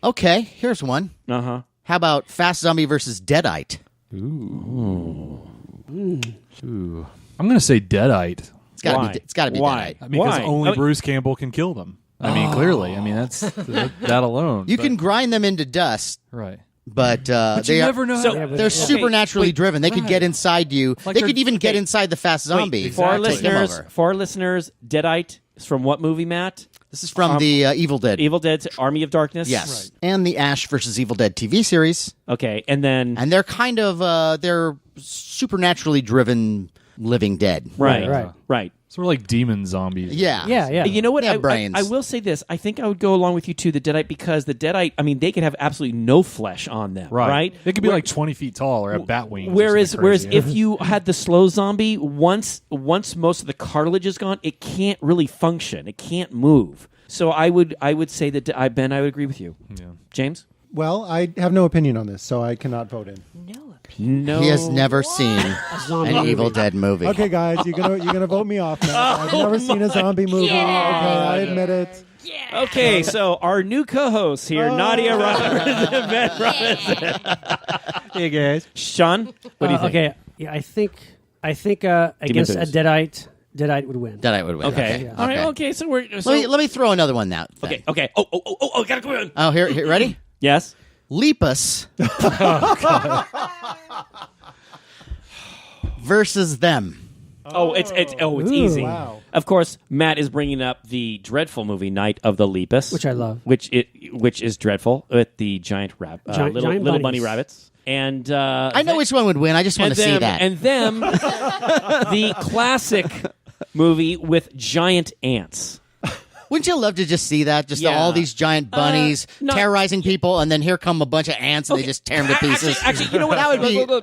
Speaker 1: Okay, here's one.
Speaker 2: Uh huh.
Speaker 1: How about Fast Zombie versus Deadite?
Speaker 5: I'm going to say Deadite.
Speaker 1: It's got to
Speaker 2: Why?
Speaker 1: be. It's got to be
Speaker 2: Why?
Speaker 1: Deadite.
Speaker 5: I mean, because
Speaker 2: Why?
Speaker 5: only
Speaker 2: I mean-
Speaker 5: Bruce Campbell can kill them. I mean, clearly. I mean, that's that alone.
Speaker 1: You
Speaker 5: But-
Speaker 1: can grind them into dust,
Speaker 5: right.
Speaker 1: but they
Speaker 5: You
Speaker 1: are,
Speaker 5: never know.
Speaker 2: So-
Speaker 5: how-
Speaker 4: Yeah, but-
Speaker 1: they're supernaturally driven. They could get inside you.
Speaker 5: Like
Speaker 1: they
Speaker 5: they're-
Speaker 1: could even get inside the Fast Zombie.
Speaker 2: For our
Speaker 1: Take them
Speaker 2: listeners,
Speaker 1: over.
Speaker 2: Deadite is from what movie, Matt?
Speaker 1: This is from the Evil Dead.
Speaker 2: Evil Dead, Army of Darkness.
Speaker 1: Yes, and the Ash versus Evil Dead TV series.
Speaker 2: Okay, and then
Speaker 1: And they're kind of they're supernaturally driven living dead.
Speaker 2: right,
Speaker 4: Right.
Speaker 2: right.
Speaker 5: Sort of like demon zombies.
Speaker 1: Yeah.
Speaker 4: Yeah.
Speaker 2: You know what?
Speaker 1: Yeah, brains.
Speaker 2: I will say this. I think I would go along with you too, the Deadite, because the Deadite, I mean, they could have absolutely no flesh on them, right?
Speaker 5: They could be like 20 feet tall or have bat wings.
Speaker 2: Whereas if you had the slow zombie, once most of the cartilage is gone, it can't really function. It can't move. So I would say that Ben, I would agree with you.
Speaker 5: Yeah.
Speaker 2: James?
Speaker 3: Well, I have no opinion on this, so I cannot vote in.
Speaker 2: No.
Speaker 1: He has never seen
Speaker 4: zombie
Speaker 1: an
Speaker 4: movie.
Speaker 1: Evil Dead movie.
Speaker 3: Okay, guys, you're gonna vote me off now. I've never seen a zombie movie. Okay, I admit it.
Speaker 2: Okay, so our new co-hosts here, Nadia Robertson and Ben Robinson.
Speaker 5: Hey, guys.
Speaker 2: Sean, what do you think?
Speaker 4: Okay, yeah, I think against a
Speaker 2: this.
Speaker 4: Deadite would win.
Speaker 1: Deadite would win.
Speaker 2: Okay. All right. Okay. So we're.
Speaker 1: Let me throw another one out. then.
Speaker 2: Okay. Oh, gotta come in.
Speaker 1: Oh, here, ready?
Speaker 2: Yes.
Speaker 1: Lepus versus them.
Speaker 2: It's easy.
Speaker 3: Wow.
Speaker 2: Of course, Matt is bringing up the dreadful movie Night of the Lepus,
Speaker 4: Which I love.
Speaker 2: which is dreadful with the giant
Speaker 4: Giant
Speaker 2: little bunny
Speaker 4: bunnies.
Speaker 2: rabbits. And
Speaker 1: I know which one would win. I just want to see that.
Speaker 2: And them, the classic movie with giant ants.
Speaker 1: Wouldn't you love to just see that? Just
Speaker 2: Yeah.
Speaker 1: all these giant bunnies
Speaker 2: no.
Speaker 1: terrorizing people, and then here come a bunch of ants, and they just tear them to pieces.
Speaker 2: Actually, you know what?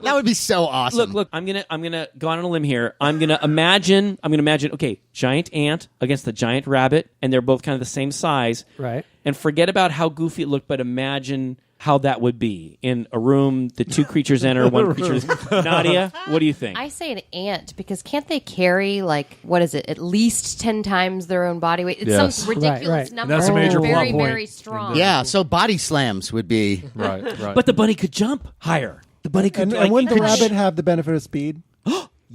Speaker 1: that would be so awesome.
Speaker 2: Look. I'm gonna go on a limb here. I'm gonna imagine. Okay, giant ant against the giant rabbit, and they're both kind of the same size.
Speaker 4: Right.
Speaker 2: And forget about how goofy it looked, but imagine how that would be in a room. The two creatures enter. One creature is Nadia. What do you think?
Speaker 6: I say an ant because can't they carry what is it? At least 10 times their own body weight. It's
Speaker 5: Yes.
Speaker 6: some ridiculous
Speaker 4: Right.
Speaker 6: number.
Speaker 5: That's a major
Speaker 6: They're very,
Speaker 5: plot point.
Speaker 6: very strong.
Speaker 1: Yeah, so body slams would be.
Speaker 5: Right.
Speaker 2: But the bunny could jump higher. The bunny could.
Speaker 3: And wouldn't the rabbit have the benefit of speed?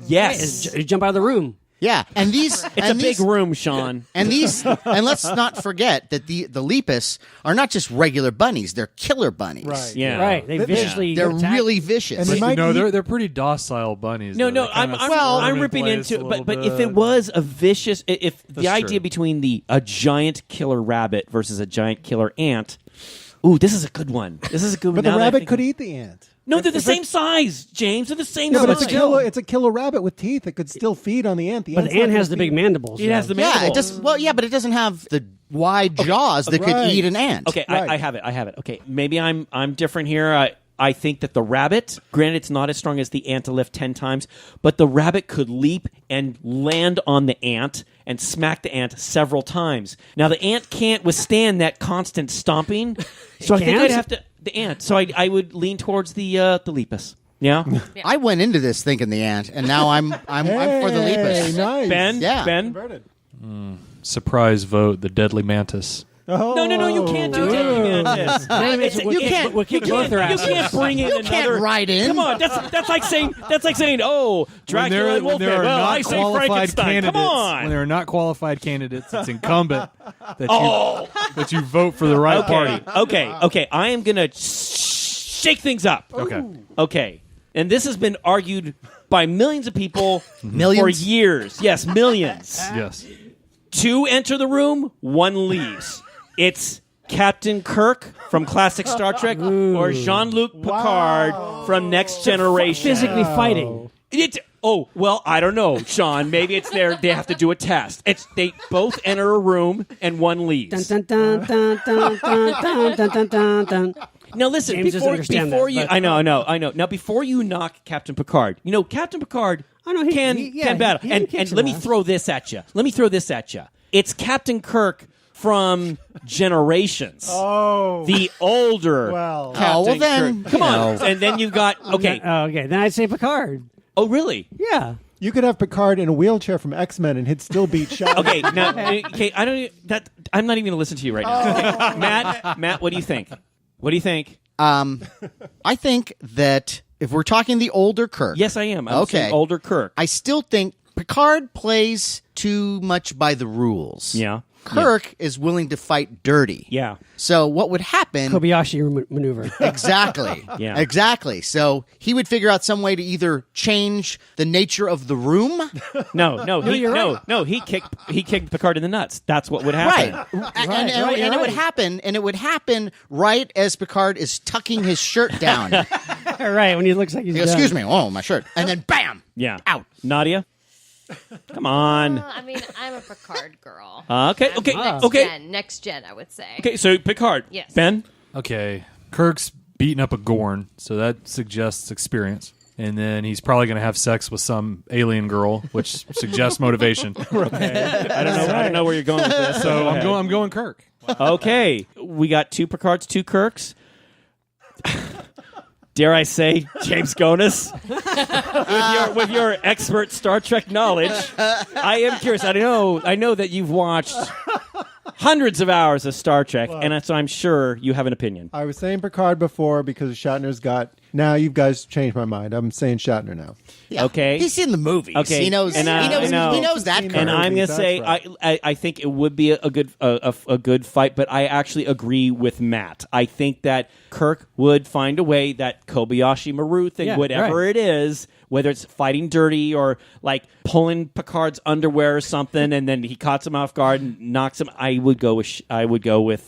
Speaker 2: Yes.
Speaker 4: Jump out of the room.
Speaker 1: Yeah, and these.
Speaker 2: It's a big room, Sean.
Speaker 1: And let's not forget that the Lepus are not just regular bunnies; they're killer bunnies.
Speaker 3: Right.
Speaker 2: Yeah.
Speaker 4: Right. They viciously
Speaker 1: They're
Speaker 4: attack.
Speaker 1: really vicious.
Speaker 3: And they might
Speaker 5: No,
Speaker 3: eat-
Speaker 5: they're pretty docile bunnies.
Speaker 2: No,
Speaker 5: though.
Speaker 2: no,
Speaker 5: They kinda
Speaker 2: I'm
Speaker 5: swerve
Speaker 2: ripping
Speaker 5: in place
Speaker 2: into
Speaker 5: a
Speaker 2: but
Speaker 5: little
Speaker 2: if
Speaker 5: bit.
Speaker 2: it was a vicious, if the
Speaker 5: That's
Speaker 2: idea
Speaker 5: true.
Speaker 2: between a giant killer rabbit versus a giant killer ant, ooh, this is a good one. This is a good one.
Speaker 3: But the
Speaker 2: Now that I
Speaker 3: rabbit
Speaker 2: think-
Speaker 3: could eat the ant.
Speaker 2: No, they're the
Speaker 3: If
Speaker 2: same
Speaker 3: it-
Speaker 2: size, James. They're the same
Speaker 3: No,
Speaker 2: size.
Speaker 3: but it's a killer rabbit with teeth. It could still feed on the ant.
Speaker 4: But the ant has the big mandibles.
Speaker 2: It has the
Speaker 1: yeah,
Speaker 2: mandibles.
Speaker 1: it does. Well, yeah, but it doesn't have the wide jaws that could
Speaker 3: Right.
Speaker 1: eat an ant.
Speaker 2: Okay,
Speaker 3: Right.
Speaker 2: I have it. Okay, maybe I'm different here. I think that the rabbit, granted it's not as strong as the ant to lift 10 times, but the rabbit could leap and land on the ant and smack the ant several times. Now, the ant can't withstand that constant stomping, so I think
Speaker 4: can't?
Speaker 2: I'd have to... The ant. So I would lean towards the Lepus. Yeah?
Speaker 1: I went into this thinking the ant, and now I'm for the
Speaker 3: Hey,
Speaker 1: Lepus.
Speaker 3: nice.
Speaker 2: Ben?
Speaker 1: Yeah.
Speaker 2: Ben?
Speaker 3: Converted.
Speaker 5: Surprise vote, the deadly mantis.
Speaker 3: Oh.
Speaker 2: No, you can't do Deadly Mantis.
Speaker 4: You can't. We'll kick both their
Speaker 2: You
Speaker 4: asses.
Speaker 2: can't bring in another.
Speaker 1: can't write in.
Speaker 2: Come on, that's like saying oh, Dracula and
Speaker 5: when
Speaker 2: Wolfman.
Speaker 5: there are
Speaker 2: Well,
Speaker 5: not
Speaker 2: I say
Speaker 5: qualified
Speaker 2: Frankenstein.
Speaker 5: candidates,
Speaker 2: Come on.
Speaker 5: when there are not qualified candidates, it's incumbent that you vote for the right party.
Speaker 2: Okay. I am gonna shake things up. Okay. And this has been argued by millions of people
Speaker 1: Millions?
Speaker 2: for years. Yes, millions.
Speaker 5: Yes.
Speaker 2: 2 enter the room, 1 leaves. It's Captain Kirk from classic Star Trek or Jean-Luc Picard from Next Generation.
Speaker 4: Physically fighting.
Speaker 2: I don't know, Sean. Maybe it's they have to do a test. They both enter a room and 1 leaves.
Speaker 4: Dun, dun, dun, dun, dun, dun, dun, dun, dun, dun.
Speaker 2: Now listen,
Speaker 4: James doesn't understand
Speaker 2: before
Speaker 4: that,
Speaker 2: you,
Speaker 4: but-
Speaker 2: I know. Now before you knock Captain Picard, Captain Picard
Speaker 4: I know, he
Speaker 2: can battle.
Speaker 4: he
Speaker 2: And
Speaker 4: kicks
Speaker 2: let me
Speaker 4: some ass.
Speaker 2: throw this at you. It's Captain Kirk from Generations.
Speaker 3: Oh.
Speaker 2: The older
Speaker 3: Well.
Speaker 2: Captain
Speaker 1: Oh, well then,
Speaker 2: Kirk. Come
Speaker 1: you
Speaker 2: on.
Speaker 1: know.
Speaker 2: And then you've got okay.
Speaker 4: Okay. Then I'd say Picard.
Speaker 2: Oh, really?
Speaker 4: Yeah.
Speaker 3: You could have Picard in a wheelchair from X-Men and he'd still beat Shadow.
Speaker 2: Okay, now I don't that I'm not even going to listen to you right now. Okay. Matt, what do you think?
Speaker 1: I think that if we're talking the older Kirk,
Speaker 2: Yes, I am. I'm saying older Kirk.
Speaker 1: I still think Picard plays too much by the rules.
Speaker 2: Yeah.
Speaker 1: Kirk is willing to fight dirty.
Speaker 2: Yeah.
Speaker 1: So what would happen?
Speaker 4: Kobayashi maneuver.
Speaker 1: Exactly.
Speaker 2: Yeah.
Speaker 1: Exactly. So he would figure out some way to either change the nature of the room.
Speaker 2: No, he kicked Picard in the nuts. That's what would happen.
Speaker 1: Right. And it would happen, and it would happen right as Picard is tucking his shirt down. He
Speaker 4: Right. When he looks like he's
Speaker 1: goes, excuse me, oh, my shirt. And then bam!
Speaker 2: Yeah.
Speaker 1: Out.
Speaker 2: Nadia? Come on.
Speaker 6: Well, I mean, I'm a Picard girl.
Speaker 2: Okay.
Speaker 6: Next gen, I would say.
Speaker 2: Okay, so Picard.
Speaker 6: Yes.
Speaker 2: Ben?
Speaker 5: Okay, Kirk's beating up a Gorn, so that suggests experience. And then he's probably going to have sex with some alien girl, which suggests motivation.
Speaker 2: I don't know where you're going with this.
Speaker 5: So I'm going Kirk.
Speaker 2: Okay, we got 2 Picards, 2 Kirks. Dare I say, James Gonis, with your expert Star Trek knowledge, I am curious. I know that you've watched hundreds of hours of Star Trek, and so I'm sure you have an opinion.
Speaker 3: I was saying Picard before because Shatner's got. Now you guys changed my mind. I'm saying Shatner now.
Speaker 1: Yeah.
Speaker 2: Okay.
Speaker 1: He's seen the movies.
Speaker 2: Okay.
Speaker 1: He knows.
Speaker 2: And,
Speaker 1: he knows that.
Speaker 3: And
Speaker 2: And
Speaker 1: Kirk.
Speaker 2: I'm going to
Speaker 3: That's
Speaker 2: say
Speaker 3: right.
Speaker 2: I think it would be a good fight, but I actually agree with Matt. I think that Kirk would find a way, that Kobayashi Maru thing,
Speaker 4: Yeah,
Speaker 2: whatever
Speaker 4: right.
Speaker 2: it is, whether it's fighting dirty or like pulling Picard's underwear or something, and then he caught him off guard and knocks him. I would go with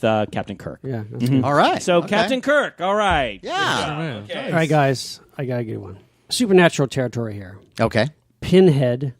Speaker 2: Captain Kirk.
Speaker 4: Yeah. That's good.
Speaker 1: All right.
Speaker 2: So
Speaker 1: Okay.
Speaker 2: Captain Kirk. All right.
Speaker 1: Yeah.
Speaker 4: All right, guys. I got to get one. Supernatural territory here.
Speaker 1: Okay.
Speaker 4: Pinhead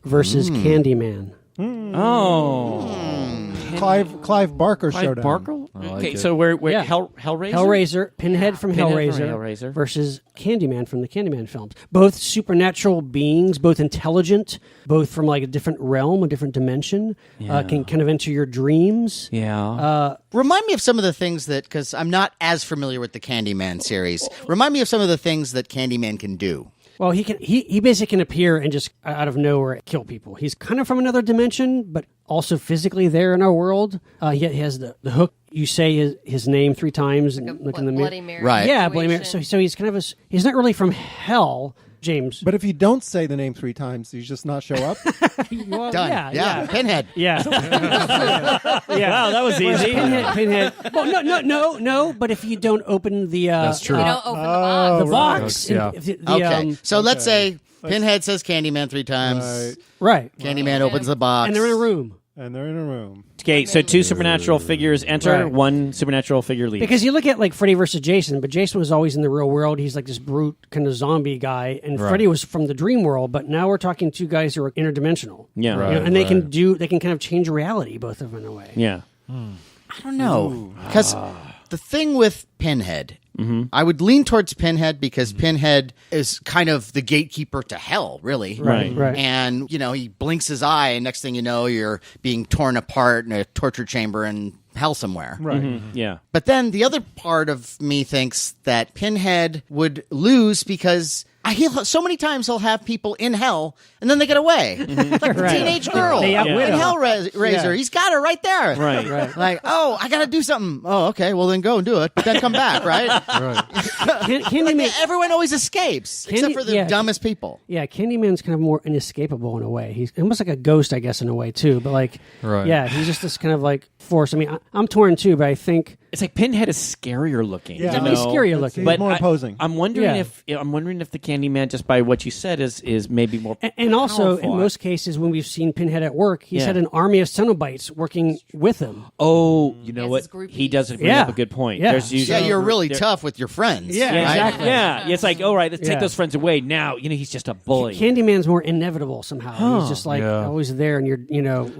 Speaker 4: versus Candyman.
Speaker 2: Oh.
Speaker 3: Clive Barker
Speaker 2: Clive
Speaker 3: showdown.
Speaker 2: Barker?
Speaker 5: like
Speaker 2: Okay,
Speaker 5: it.
Speaker 2: so we're
Speaker 4: Yeah.
Speaker 2: Hellraiser?
Speaker 4: Hellraiser, Pinhead from
Speaker 2: Pinhead from
Speaker 4: Hellraiser,
Speaker 2: Hellraiser.
Speaker 4: versus Candyman from the Candyman films. Both supernatural beings, both intelligent, both from like a different realm, a different dimension, can kind of enter your dreams.
Speaker 2: Yeah.
Speaker 1: Remind me of some of the things that, because I'm not as familiar with the Candyman series. Remind me of some of the things that Candyman can do.
Speaker 4: Well, he basically can appear and just out of nowhere kill people. He's kind of from another dimension, but also physically there in our world. He has the hook. You say his name 3 times and look in the mirror.
Speaker 6: Bloody Mary.
Speaker 1: Right.
Speaker 4: Yeah, Bloody Mary.
Speaker 6: situation.
Speaker 4: So he's kind of he's not really from hell, James.
Speaker 3: But if you don't say the name 3 times, you just not show up.
Speaker 4: Well,
Speaker 1: Done.
Speaker 4: Yeah.
Speaker 1: Pinhead.
Speaker 4: Yeah.
Speaker 2: Wow, that was easy.
Speaker 4: Pinhead. Well, no. But if you don't open the
Speaker 5: That's true.
Speaker 6: You don't open the box.
Speaker 4: the box,
Speaker 5: Yeah.
Speaker 4: if the,
Speaker 1: Okay. So let's say Pinhead says Candyman 3 times.
Speaker 3: Right.
Speaker 4: right,
Speaker 1: Candyman opens the box.
Speaker 4: and they're in a room.
Speaker 3: And they're in a room.
Speaker 2: Okay, so 2 supernatural figures enter,
Speaker 4: Right.
Speaker 2: 1 supernatural figure leaves.
Speaker 4: Because you look at like Freddy versus Jason, but Jason was always in the real world. He's like this brute kind of zombie guy, and Freddy was from the dream world. But now we're talking 2 guys who are interdimensional.
Speaker 2: Yeah.
Speaker 4: You know,
Speaker 5: Right.
Speaker 4: and they can kind of change reality, both of them in a way.
Speaker 2: Yeah.
Speaker 1: I don't know. Because the thing with Pinhead, I would lean towards Pinhead because Pinhead is kind of the gatekeeper to hell, really.
Speaker 2: Right.
Speaker 1: And, he blinks his eye, and next thing you know, you're being torn apart in a torture chamber in hell somewhere.
Speaker 3: Right.
Speaker 2: Yeah.
Speaker 1: But then the other part of me thinks that Pinhead would lose because so many times he'll have people in hell and then they get away. Like the
Speaker 4: Right.
Speaker 1: teenage girl
Speaker 4: They
Speaker 1: in
Speaker 4: outwit him.
Speaker 1: Hellraiser.
Speaker 4: Yeah.
Speaker 1: He's got her right there.
Speaker 2: Right.
Speaker 1: Like, I got to do something. Oh, okay. Well, then go and do it. But then come back, right?
Speaker 4: Candyman.
Speaker 1: Everyone always escapes, except for the dumbest people.
Speaker 4: Yeah, Candyman's kind of more inescapable in a way. He's almost like a ghost, I guess, in a way too. But like,
Speaker 5: Right.
Speaker 4: yeah, he's just this kind of like force. I mean, I'm torn too, but I think
Speaker 2: It's like Pinhead is scarier looking.
Speaker 3: Yeah.
Speaker 2: you
Speaker 4: he's
Speaker 2: know?
Speaker 4: scarier looking.
Speaker 3: He's more imposing.
Speaker 2: I'm wondering
Speaker 4: Yeah.
Speaker 2: if the Candyman, just by what you said, is maybe more.
Speaker 4: And also,
Speaker 2: powerful.
Speaker 4: in most cases, when we've seen Pinhead at work, he's
Speaker 2: Yeah.
Speaker 4: had an army of Cenobites working with him.
Speaker 2: Oh, you know
Speaker 6: Yes,
Speaker 2: what?
Speaker 6: his groupies.
Speaker 2: He does bring
Speaker 4: Yeah.
Speaker 2: up a good point.
Speaker 4: Yeah.
Speaker 2: There's usually
Speaker 1: Yeah, you're really
Speaker 2: there-
Speaker 1: tough with your friends.
Speaker 4: Yeah,
Speaker 1: right?
Speaker 4: exactly.
Speaker 2: Yeah, it's like, all right, let's take
Speaker 4: Yeah.
Speaker 2: those friends away. Now, he's just a bully.
Speaker 4: Candyman's more inevitable somehow. He's just like
Speaker 5: Yeah.
Speaker 4: always there, and you're,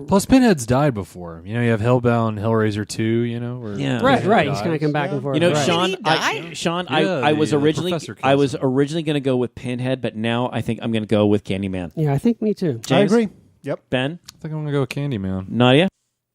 Speaker 5: Plus, Pinhead's died before. You have Hellbound, Hellraiser 2, where
Speaker 2: Yeah.
Speaker 4: right.
Speaker 5: Pinhead
Speaker 4: He's kind of
Speaker 5: dies.
Speaker 4: come back and forth.
Speaker 2: You know,
Speaker 4: right.
Speaker 2: Sean,
Speaker 1: Did he die?
Speaker 5: Yeah,
Speaker 2: I was
Speaker 5: the
Speaker 2: originally
Speaker 5: professor kills
Speaker 2: I was
Speaker 5: him.
Speaker 2: originally going to go with Pinhead, but now I think I'm going to go with Candyman.
Speaker 4: Yeah, I think me too.
Speaker 3: I
Speaker 2: James?
Speaker 3: agree. Yep.
Speaker 2: Ben,
Speaker 5: I think I'm going to go with Candyman.
Speaker 2: Nadia.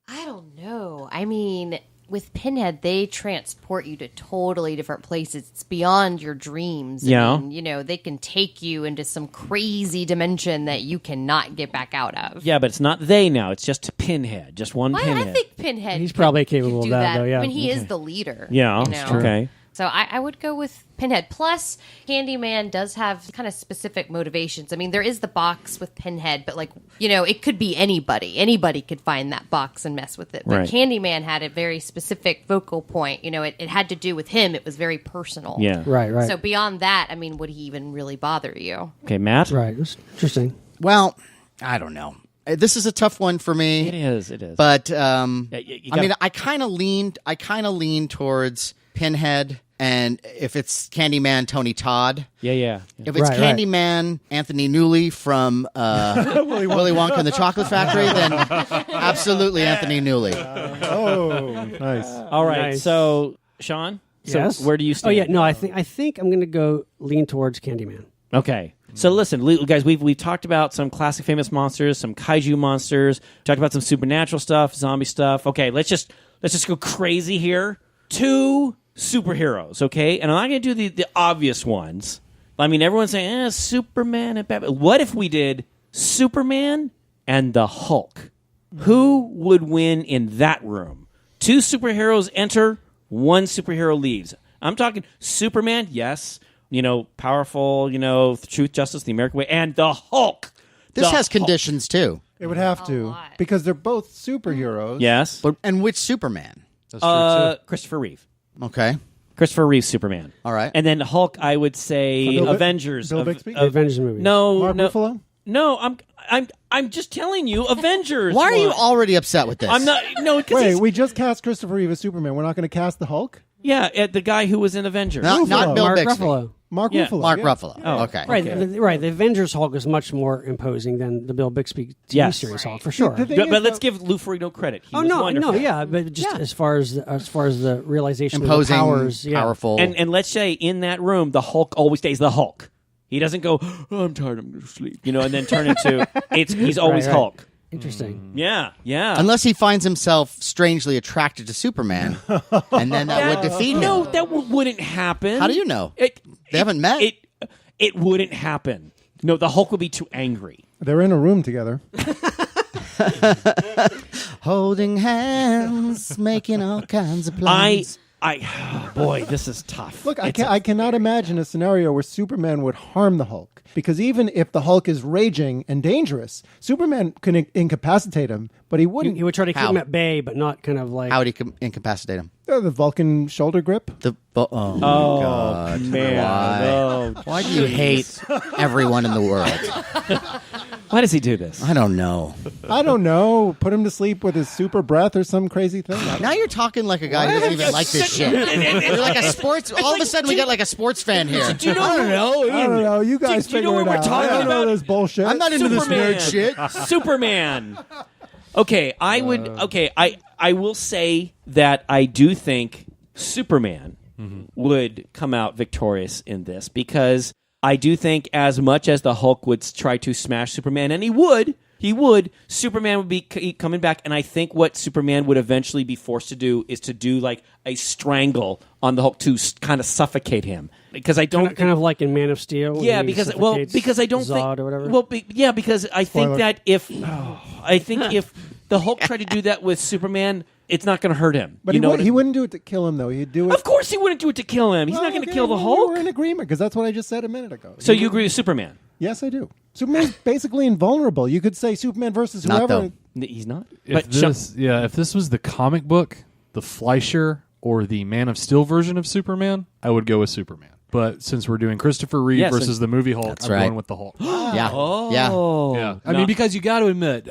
Speaker 6: I don't know. I mean, with Pinhead, they transport you to totally different places. It's beyond your dreams.
Speaker 2: Yeah.
Speaker 6: I mean, they can take you into some crazy dimension that you cannot get back out of.
Speaker 2: Yeah, but it's not they now. It's just Pinhead, just one
Speaker 6: Well,
Speaker 2: Pinhead.
Speaker 6: I think Pinhead.
Speaker 4: He's probably
Speaker 6: could
Speaker 4: capable of
Speaker 6: do
Speaker 4: that, though, yeah.
Speaker 6: When he is the leader.
Speaker 2: Yeah,
Speaker 6: you
Speaker 2: that's
Speaker 6: know?
Speaker 2: true. Okay.
Speaker 6: So I would go with Pinhead. Plus, Candyman does have kind of specific motivations. I mean, there is the box with Pinhead, but it could be anybody. Anybody could find that box and mess with it. But
Speaker 2: Right.
Speaker 6: Candyman had a very specific focal point. It had to do with him. It was very personal.
Speaker 2: Yeah.
Speaker 4: Right.
Speaker 6: So beyond that, I mean, would he even really bother you?
Speaker 2: Okay, Matt.
Speaker 4: Right. It's interesting.
Speaker 1: Well, I don't know. This is a tough one for me.
Speaker 2: It is. It is.
Speaker 1: But
Speaker 2: you
Speaker 1: I
Speaker 2: gotta-
Speaker 1: mean, I kind of leaned towards Pinhead, And if it's Candyman, Tony Todd.
Speaker 2: Yeah.
Speaker 1: If it's
Speaker 4: Right.
Speaker 1: Candyman, Anthony Newley from Willy Wonka and the Chocolate Factory, then absolutely Anthony Newley.
Speaker 3: Oh, nice.
Speaker 2: All right.
Speaker 4: Nice.
Speaker 2: So, Sean,
Speaker 4: Yes.
Speaker 2: where do you
Speaker 4: Oh
Speaker 2: stand?
Speaker 4: yeah, no, I think I'm going to go lean towards Candyman.
Speaker 2: Okay. So listen, guys, we've talked about some classic famous monsters, some kaiju monsters, talked about some supernatural stuff, zombie stuff. Okay, let's just go crazy here. 2 superheroes, okay? And I'm not going to do the obvious ones. I mean, everyone's saying, Superman and Batman. What if we did Superman and the Hulk? Who would win in that room? 2 superheroes enter, 1 superhero leaves. I'm talking Superman, yes. Powerful, truth, justice, the American way, and the Hulk.
Speaker 1: This
Speaker 2: The
Speaker 1: has
Speaker 2: Hulk.
Speaker 1: conditions too.
Speaker 3: It would have to
Speaker 6: lot.
Speaker 3: because they're both superheroes.
Speaker 2: Yes.
Speaker 1: And which Superman?
Speaker 5: That's true, too.
Speaker 2: Christopher Reeve.
Speaker 1: Okay.
Speaker 2: Christopher Reeve, Superman.
Speaker 1: All right.
Speaker 2: And then Hulk, I would say
Speaker 3: Bill Bi-
Speaker 2: Avengers.
Speaker 3: Bill Bixby?
Speaker 4: Avengers movie.
Speaker 2: No,
Speaker 3: Mark
Speaker 2: no,
Speaker 3: Ruffalo?
Speaker 2: no. I'm just telling you, Avengers.
Speaker 1: Why are you
Speaker 2: one.
Speaker 1: already upset with this?
Speaker 2: I'm not. No, because
Speaker 3: Wait, we just cast Christopher Reeve as Superman. We're not going to cast the Hulk?
Speaker 2: the guy who was in Avengers.
Speaker 1: Not
Speaker 3: Ruffalo.
Speaker 1: Bill
Speaker 4: Mark
Speaker 1: Bixby.
Speaker 4: Ruffalo.
Speaker 3: Mark
Speaker 2: Yeah.
Speaker 3: Ruffalo.
Speaker 1: Mark
Speaker 3: yeah.
Speaker 1: Ruffalo.
Speaker 2: Oh,
Speaker 1: Okay.
Speaker 4: Right,
Speaker 2: Okay.
Speaker 4: right. The Avengers Hulk is much more imposing than the Bill Bixby TV
Speaker 2: Yes.
Speaker 4: series Hulk, for sure.
Speaker 3: The thing
Speaker 2: But,
Speaker 3: is,
Speaker 2: but let's
Speaker 3: though-
Speaker 2: give Lou Ferrigno credit. He
Speaker 4: Oh
Speaker 2: was
Speaker 4: no,
Speaker 2: wonderful.
Speaker 4: no, yeah, but just as far as the realization
Speaker 1: Imposing,
Speaker 4: of the powers, yeah.
Speaker 1: powerful.
Speaker 2: And let's say in that room, the Hulk always stays the Hulk. He doesn't go, I'm tired, I'm going to sleep, and then turn into he's always
Speaker 4: Right.
Speaker 2: Hulk.
Speaker 4: Interesting.
Speaker 2: Yeah.
Speaker 1: Unless he finds himself strangely attracted to Superman, and then that would defeat him.
Speaker 2: No, that wouldn't happen.
Speaker 1: How do you know?
Speaker 2: They
Speaker 1: haven't met.
Speaker 2: It wouldn't happen. No, the Hulk would be too angry.
Speaker 3: They're in a room together.
Speaker 1: Holding hands, making all kinds of plans.
Speaker 2: Boy, this is tough.
Speaker 3: Look, I cannot imagine a scenario where Superman would harm the Hulk. Because even if the Hulk is raging and dangerous, Superman can incapacitate him, but he wouldn't.
Speaker 4: He would try to keep
Speaker 1: How?
Speaker 4: him at bay, but not kind of like.
Speaker 1: How would he incapacitate him?
Speaker 3: The Vulcan shoulder grip.
Speaker 1: Oh, God.
Speaker 2: man.
Speaker 1: Why?
Speaker 2: Oh,
Speaker 1: Why do you hate everyone in the world?
Speaker 2: why does he do this?
Speaker 1: I don't know.
Speaker 3: I don't know. Put him to sleep with his super breath or some crazy thing.
Speaker 1: Now you're talking like a guy who doesn't even like this shit. You're like a sports. All of a sudden, we got like a sports fan here.
Speaker 2: Do you know? I don't know.
Speaker 3: I don't know. You guys
Speaker 2: Do you know
Speaker 3: figure
Speaker 2: what
Speaker 3: it
Speaker 2: we're
Speaker 3: out.
Speaker 2: talking
Speaker 3: I don't know
Speaker 2: about?
Speaker 3: this bullshit.
Speaker 1: I'm not into this
Speaker 2: Superman.
Speaker 1: nerd shit.
Speaker 2: Superman. Okay, I would. Okay, I will say that I do think Superman would come out victorious in this because I do think as much as the Hulk would try to smash Superman, and he would, Superman would be coming back, and I think what Superman would eventually be forced to do is to do like a strangle on the Hulk to kind of suffocate him. Because I don't
Speaker 4: kind of like in Man of Steel. when
Speaker 2: yeah,
Speaker 4: he
Speaker 2: because
Speaker 4: suffocates
Speaker 2: I don't
Speaker 4: Zod
Speaker 2: think
Speaker 4: or whatever.
Speaker 2: Well, because I think
Speaker 3: Spoiler.
Speaker 2: that if the Hulk tried to do that with Superman, it's not going to hurt him.
Speaker 3: But
Speaker 2: you know what I
Speaker 3: he
Speaker 2: mean?
Speaker 3: wouldn't do it to kill him, though. He'd do it.
Speaker 2: Of course, he wouldn't do it to kill him. He's not going to kill the Hulk.
Speaker 3: We're in agreement because that's what I just said a minute ago.
Speaker 2: So you agree with Superman?
Speaker 3: Yes, I do. Superman's basically invulnerable. You could say Superman versus
Speaker 1: Not
Speaker 3: whoever.
Speaker 1: though.
Speaker 2: He's not.
Speaker 5: If this was the comic book, the Fleischer, or the Man of Steel version of Superman, I would go with Superman. But since we're doing Christopher Reeve
Speaker 2: Yes,
Speaker 5: versus the movie Hulk,
Speaker 1: That's
Speaker 5: I'm
Speaker 1: right.
Speaker 5: going with the Hulk.
Speaker 1: Yeah. Yeah.
Speaker 2: Oh,
Speaker 5: Yeah, I mean, because you got to admit,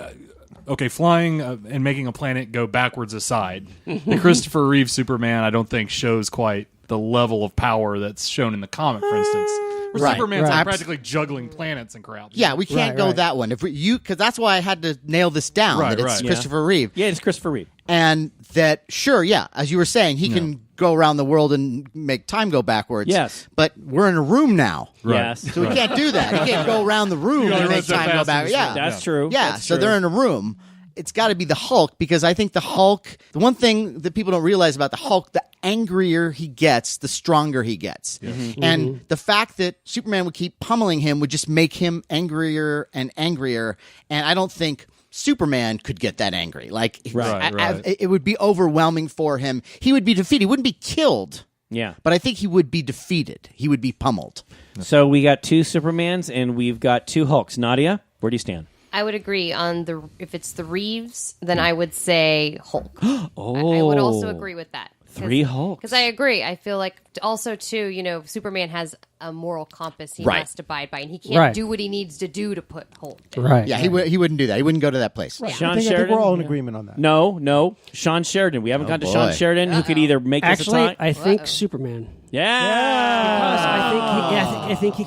Speaker 5: okay, flying and making a planet go backwards aside, the Christopher Reeve Superman, I don't think shows quite the level of power that's shown in the comic, for instance. Where
Speaker 1: Right.
Speaker 5: Superman's
Speaker 1: Right.
Speaker 5: like practically juggling planets and crap.
Speaker 1: Yeah, we can't
Speaker 4: Right,
Speaker 1: go
Speaker 4: right.
Speaker 1: that one. If because that's why I had to nail this down.
Speaker 5: Right,
Speaker 1: that it's
Speaker 5: right.
Speaker 1: Christopher Reeve,
Speaker 2: yeah, it's Christopher Reeve.
Speaker 1: and that sure, yeah, as you were saying, he can go around the world and make time go backwards.
Speaker 2: Yes.
Speaker 1: but we're in a room now,
Speaker 5: Right.
Speaker 2: Yes,
Speaker 1: so we can't do that. He can't go around the room
Speaker 5: gotta
Speaker 1: and
Speaker 5: run
Speaker 1: make
Speaker 5: so
Speaker 1: time go
Speaker 5: fast in
Speaker 1: backwards.
Speaker 5: the
Speaker 1: Yeah,
Speaker 5: street.
Speaker 2: that's true.
Speaker 1: Yeah,
Speaker 2: That's
Speaker 1: so
Speaker 2: true.
Speaker 1: they're in a room. It's got to be the Hulk because I think the Hulk. The one thing that people don't realize about the Hulk, the angrier he gets, the stronger he gets. And the fact that Superman would keep pummeling him would just make him angrier and angrier. And I don't think Superman could get that angry. Like,
Speaker 5: Right, right.
Speaker 1: it would be overwhelming for him. He would be defeated. He wouldn't be killed,
Speaker 2: Yeah.
Speaker 1: but I think he would be defeated. He would be pummeled.
Speaker 2: So we got 2 Supermans and we've got 2 Hulks. Nadia, where do you stand?
Speaker 6: I would agree on if it's the Reeves, then I would say Hulk.
Speaker 2: Oh,
Speaker 6: I would also agree with that.
Speaker 2: 3 Hulks.
Speaker 6: Because I agree. I feel like also too, Superman has a moral compass he
Speaker 1: Right.
Speaker 6: has to abide by, and he can't
Speaker 4: Right.
Speaker 6: do what he needs to do to put Hulk down.
Speaker 4: right.
Speaker 1: Yeah, he wouldn't do that. He wouldn't go to that place.
Speaker 2: Sean
Speaker 3: I think
Speaker 2: Sheridan.
Speaker 3: we're all in agreement on that.
Speaker 2: No. Sean Sheridan. We haven't gotten to Sean
Speaker 1: boy.
Speaker 2: Sheridan, who could either make this a
Speaker 4: Actually,
Speaker 2: tie.
Speaker 4: I think Superman.
Speaker 2: Yeah.
Speaker 4: I think he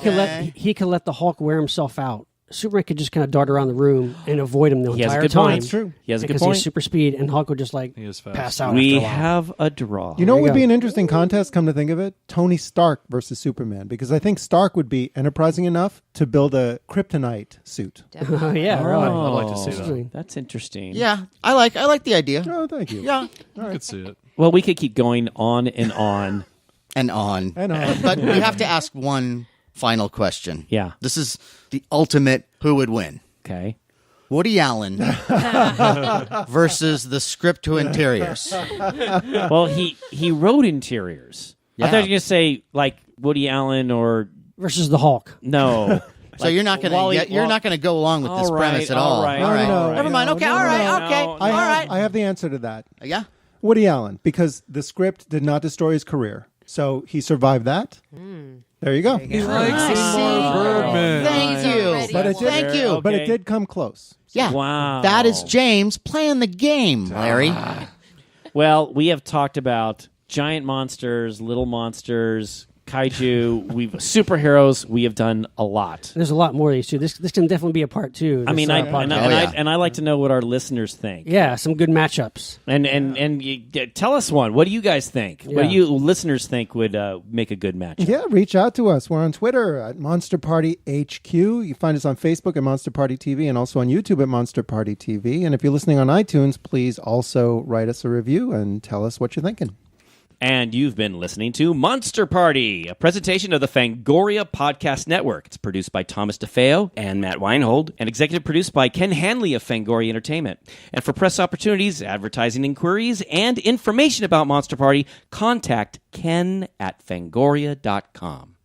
Speaker 4: could let the Hulk wear himself out. Superman could just kind of dart around the room and avoid him the
Speaker 2: He has a
Speaker 4: entire
Speaker 2: good
Speaker 4: time.
Speaker 2: point.
Speaker 3: That's true.
Speaker 2: He has a good
Speaker 4: Because
Speaker 2: point.
Speaker 4: he's super speed, and Hulk would just
Speaker 5: He is fast.
Speaker 4: pass out.
Speaker 2: We
Speaker 4: after a while.
Speaker 2: have a draw.
Speaker 3: You know what
Speaker 4: you
Speaker 3: would
Speaker 4: go.
Speaker 3: be an interesting contest, come to think of it? Tony Stark versus Superman. Because I think Stark would be enterprising enough to build a kryptonite suit.
Speaker 4: Yeah, really.
Speaker 5: I'd like to see that.
Speaker 4: Interesting.
Speaker 2: That's interesting.
Speaker 1: Yeah, I like the idea.
Speaker 3: Oh, thank you.
Speaker 1: Yeah,
Speaker 5: I could see it.
Speaker 2: Well, we could keep going on and on.
Speaker 1: and on.
Speaker 3: And on.
Speaker 1: But we have to ask one final question.
Speaker 2: Yeah.
Speaker 1: This is the ultimate who would win.
Speaker 2: Okay.
Speaker 1: Woody Allen versus the script to interiors.
Speaker 2: Well, he wrote interiors.
Speaker 1: Yeah.
Speaker 2: I thought you were going to say like Woody Allen or
Speaker 4: Versus the Hulk.
Speaker 2: no.
Speaker 1: So you're not going to go along with this
Speaker 2: All right,
Speaker 1: premise at
Speaker 2: all
Speaker 1: all.
Speaker 2: right,
Speaker 1: All right.
Speaker 3: No,
Speaker 1: Never mind. Okay.
Speaker 3: no,
Speaker 1: All right.
Speaker 3: no,
Speaker 1: Okay.
Speaker 2: no.
Speaker 1: All right.
Speaker 3: I have the answer to that.
Speaker 1: Yeah.
Speaker 3: Woody Allen, because the script did not destroy his career. So he survived that. There you go.
Speaker 5: He likes some more bourbon.
Speaker 1: Thank you.
Speaker 3: But it did,
Speaker 1: Thank you.
Speaker 3: But it
Speaker 2: Okay.
Speaker 3: did come close.
Speaker 1: Yeah.
Speaker 2: Wow.
Speaker 1: That is James playing the game, Larry.
Speaker 2: Well, we have talked about giant monsters, little monsters, kaiju, superheroes. We have done a lot.
Speaker 4: There's a lot more of these too. This can definitely be a part two.
Speaker 2: I mean,
Speaker 4: podcast.
Speaker 2: I like to know what our listeners think.
Speaker 4: Yeah, some good matchups.
Speaker 2: And tell us one. What do you guys think? What
Speaker 4: Yeah.
Speaker 2: do you listeners think would make a good match?
Speaker 3: Yeah, reach out to us. We're on Twitter at Monster Party HQ. You find us on Facebook at Monster Party TV and also on YouTube at Monster Party TV. And if you're listening on iTunes, please also write us a review and tell us what you're thinking.
Speaker 2: And you've been listening to Monster Party, a presentation of the Fangoria Podcast Network. It's produced by Thomas DeFeo and Matt Weinhold, and executive produced by Ken Hanley of Fangoria Entertainment. And for press opportunities, advertising inquiries, and information about Monster Party, contact Ken at fangoria.com.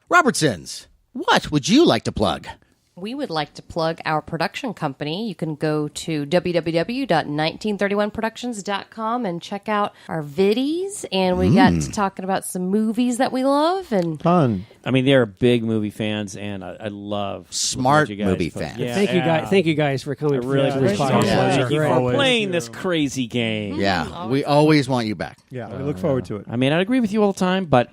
Speaker 1: Robertsons, what would you like to plug?
Speaker 6: We would like to plug our production company. You can go to www.1931productions.com and check out our viddies. And we got to talking about some movies that we love. And
Speaker 3: Fun.
Speaker 2: I mean, they're big movie fans, and I love
Speaker 1: Smart
Speaker 2: what you guys
Speaker 1: movie
Speaker 2: put-
Speaker 1: fans.
Speaker 2: Yeah,
Speaker 4: Thank you
Speaker 2: yeah.
Speaker 4: guys. Thank you guys for coming.
Speaker 2: I really
Speaker 4: to this
Speaker 3: Thank you.
Speaker 4: podcast.
Speaker 3: Yeah,
Speaker 2: Thank you for
Speaker 5: always.
Speaker 2: playing this crazy game.
Speaker 1: Yeah, we always want you back.
Speaker 3: Yeah, we look forward to it.
Speaker 2: I mean, I'd agree with you all the time, but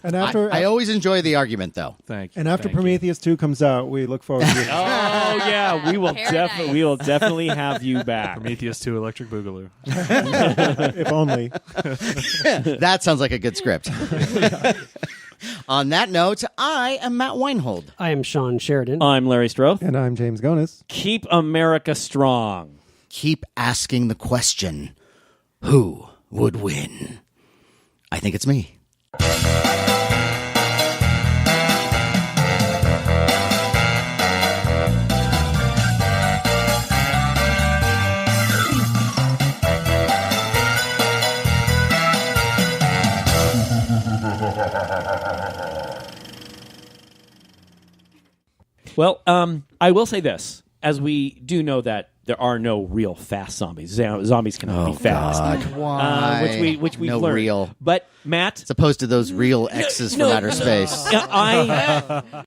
Speaker 3: And after
Speaker 1: I always enjoy the argument, though.
Speaker 5: Thank you.
Speaker 3: and after
Speaker 5: Thank you.
Speaker 3: Prometheus 2 comes out, we look forward to it.
Speaker 2: oh yeah, we will
Speaker 6: Paradise.
Speaker 2: we will definitely have you back.
Speaker 5: Prometheus 2 Electric Boogaloo.
Speaker 3: if only.
Speaker 1: That sounds like a good script. On that note, I am Matt Weinhold.
Speaker 4: I am Shawn Sheridan.
Speaker 2: I'm Larry Stroth.
Speaker 3: And I'm James Gonis.
Speaker 2: Keep America strong.
Speaker 1: Keep asking the question, who would win? I think it's me.
Speaker 2: Well, I will say this: as we do know that there are no real fast zombies. Zombies cannot be fast.
Speaker 1: Why?
Speaker 2: Which we've
Speaker 1: no
Speaker 2: learned.
Speaker 1: real.
Speaker 2: But Matt,
Speaker 1: As opposed to those real X's from outer space.
Speaker 2: I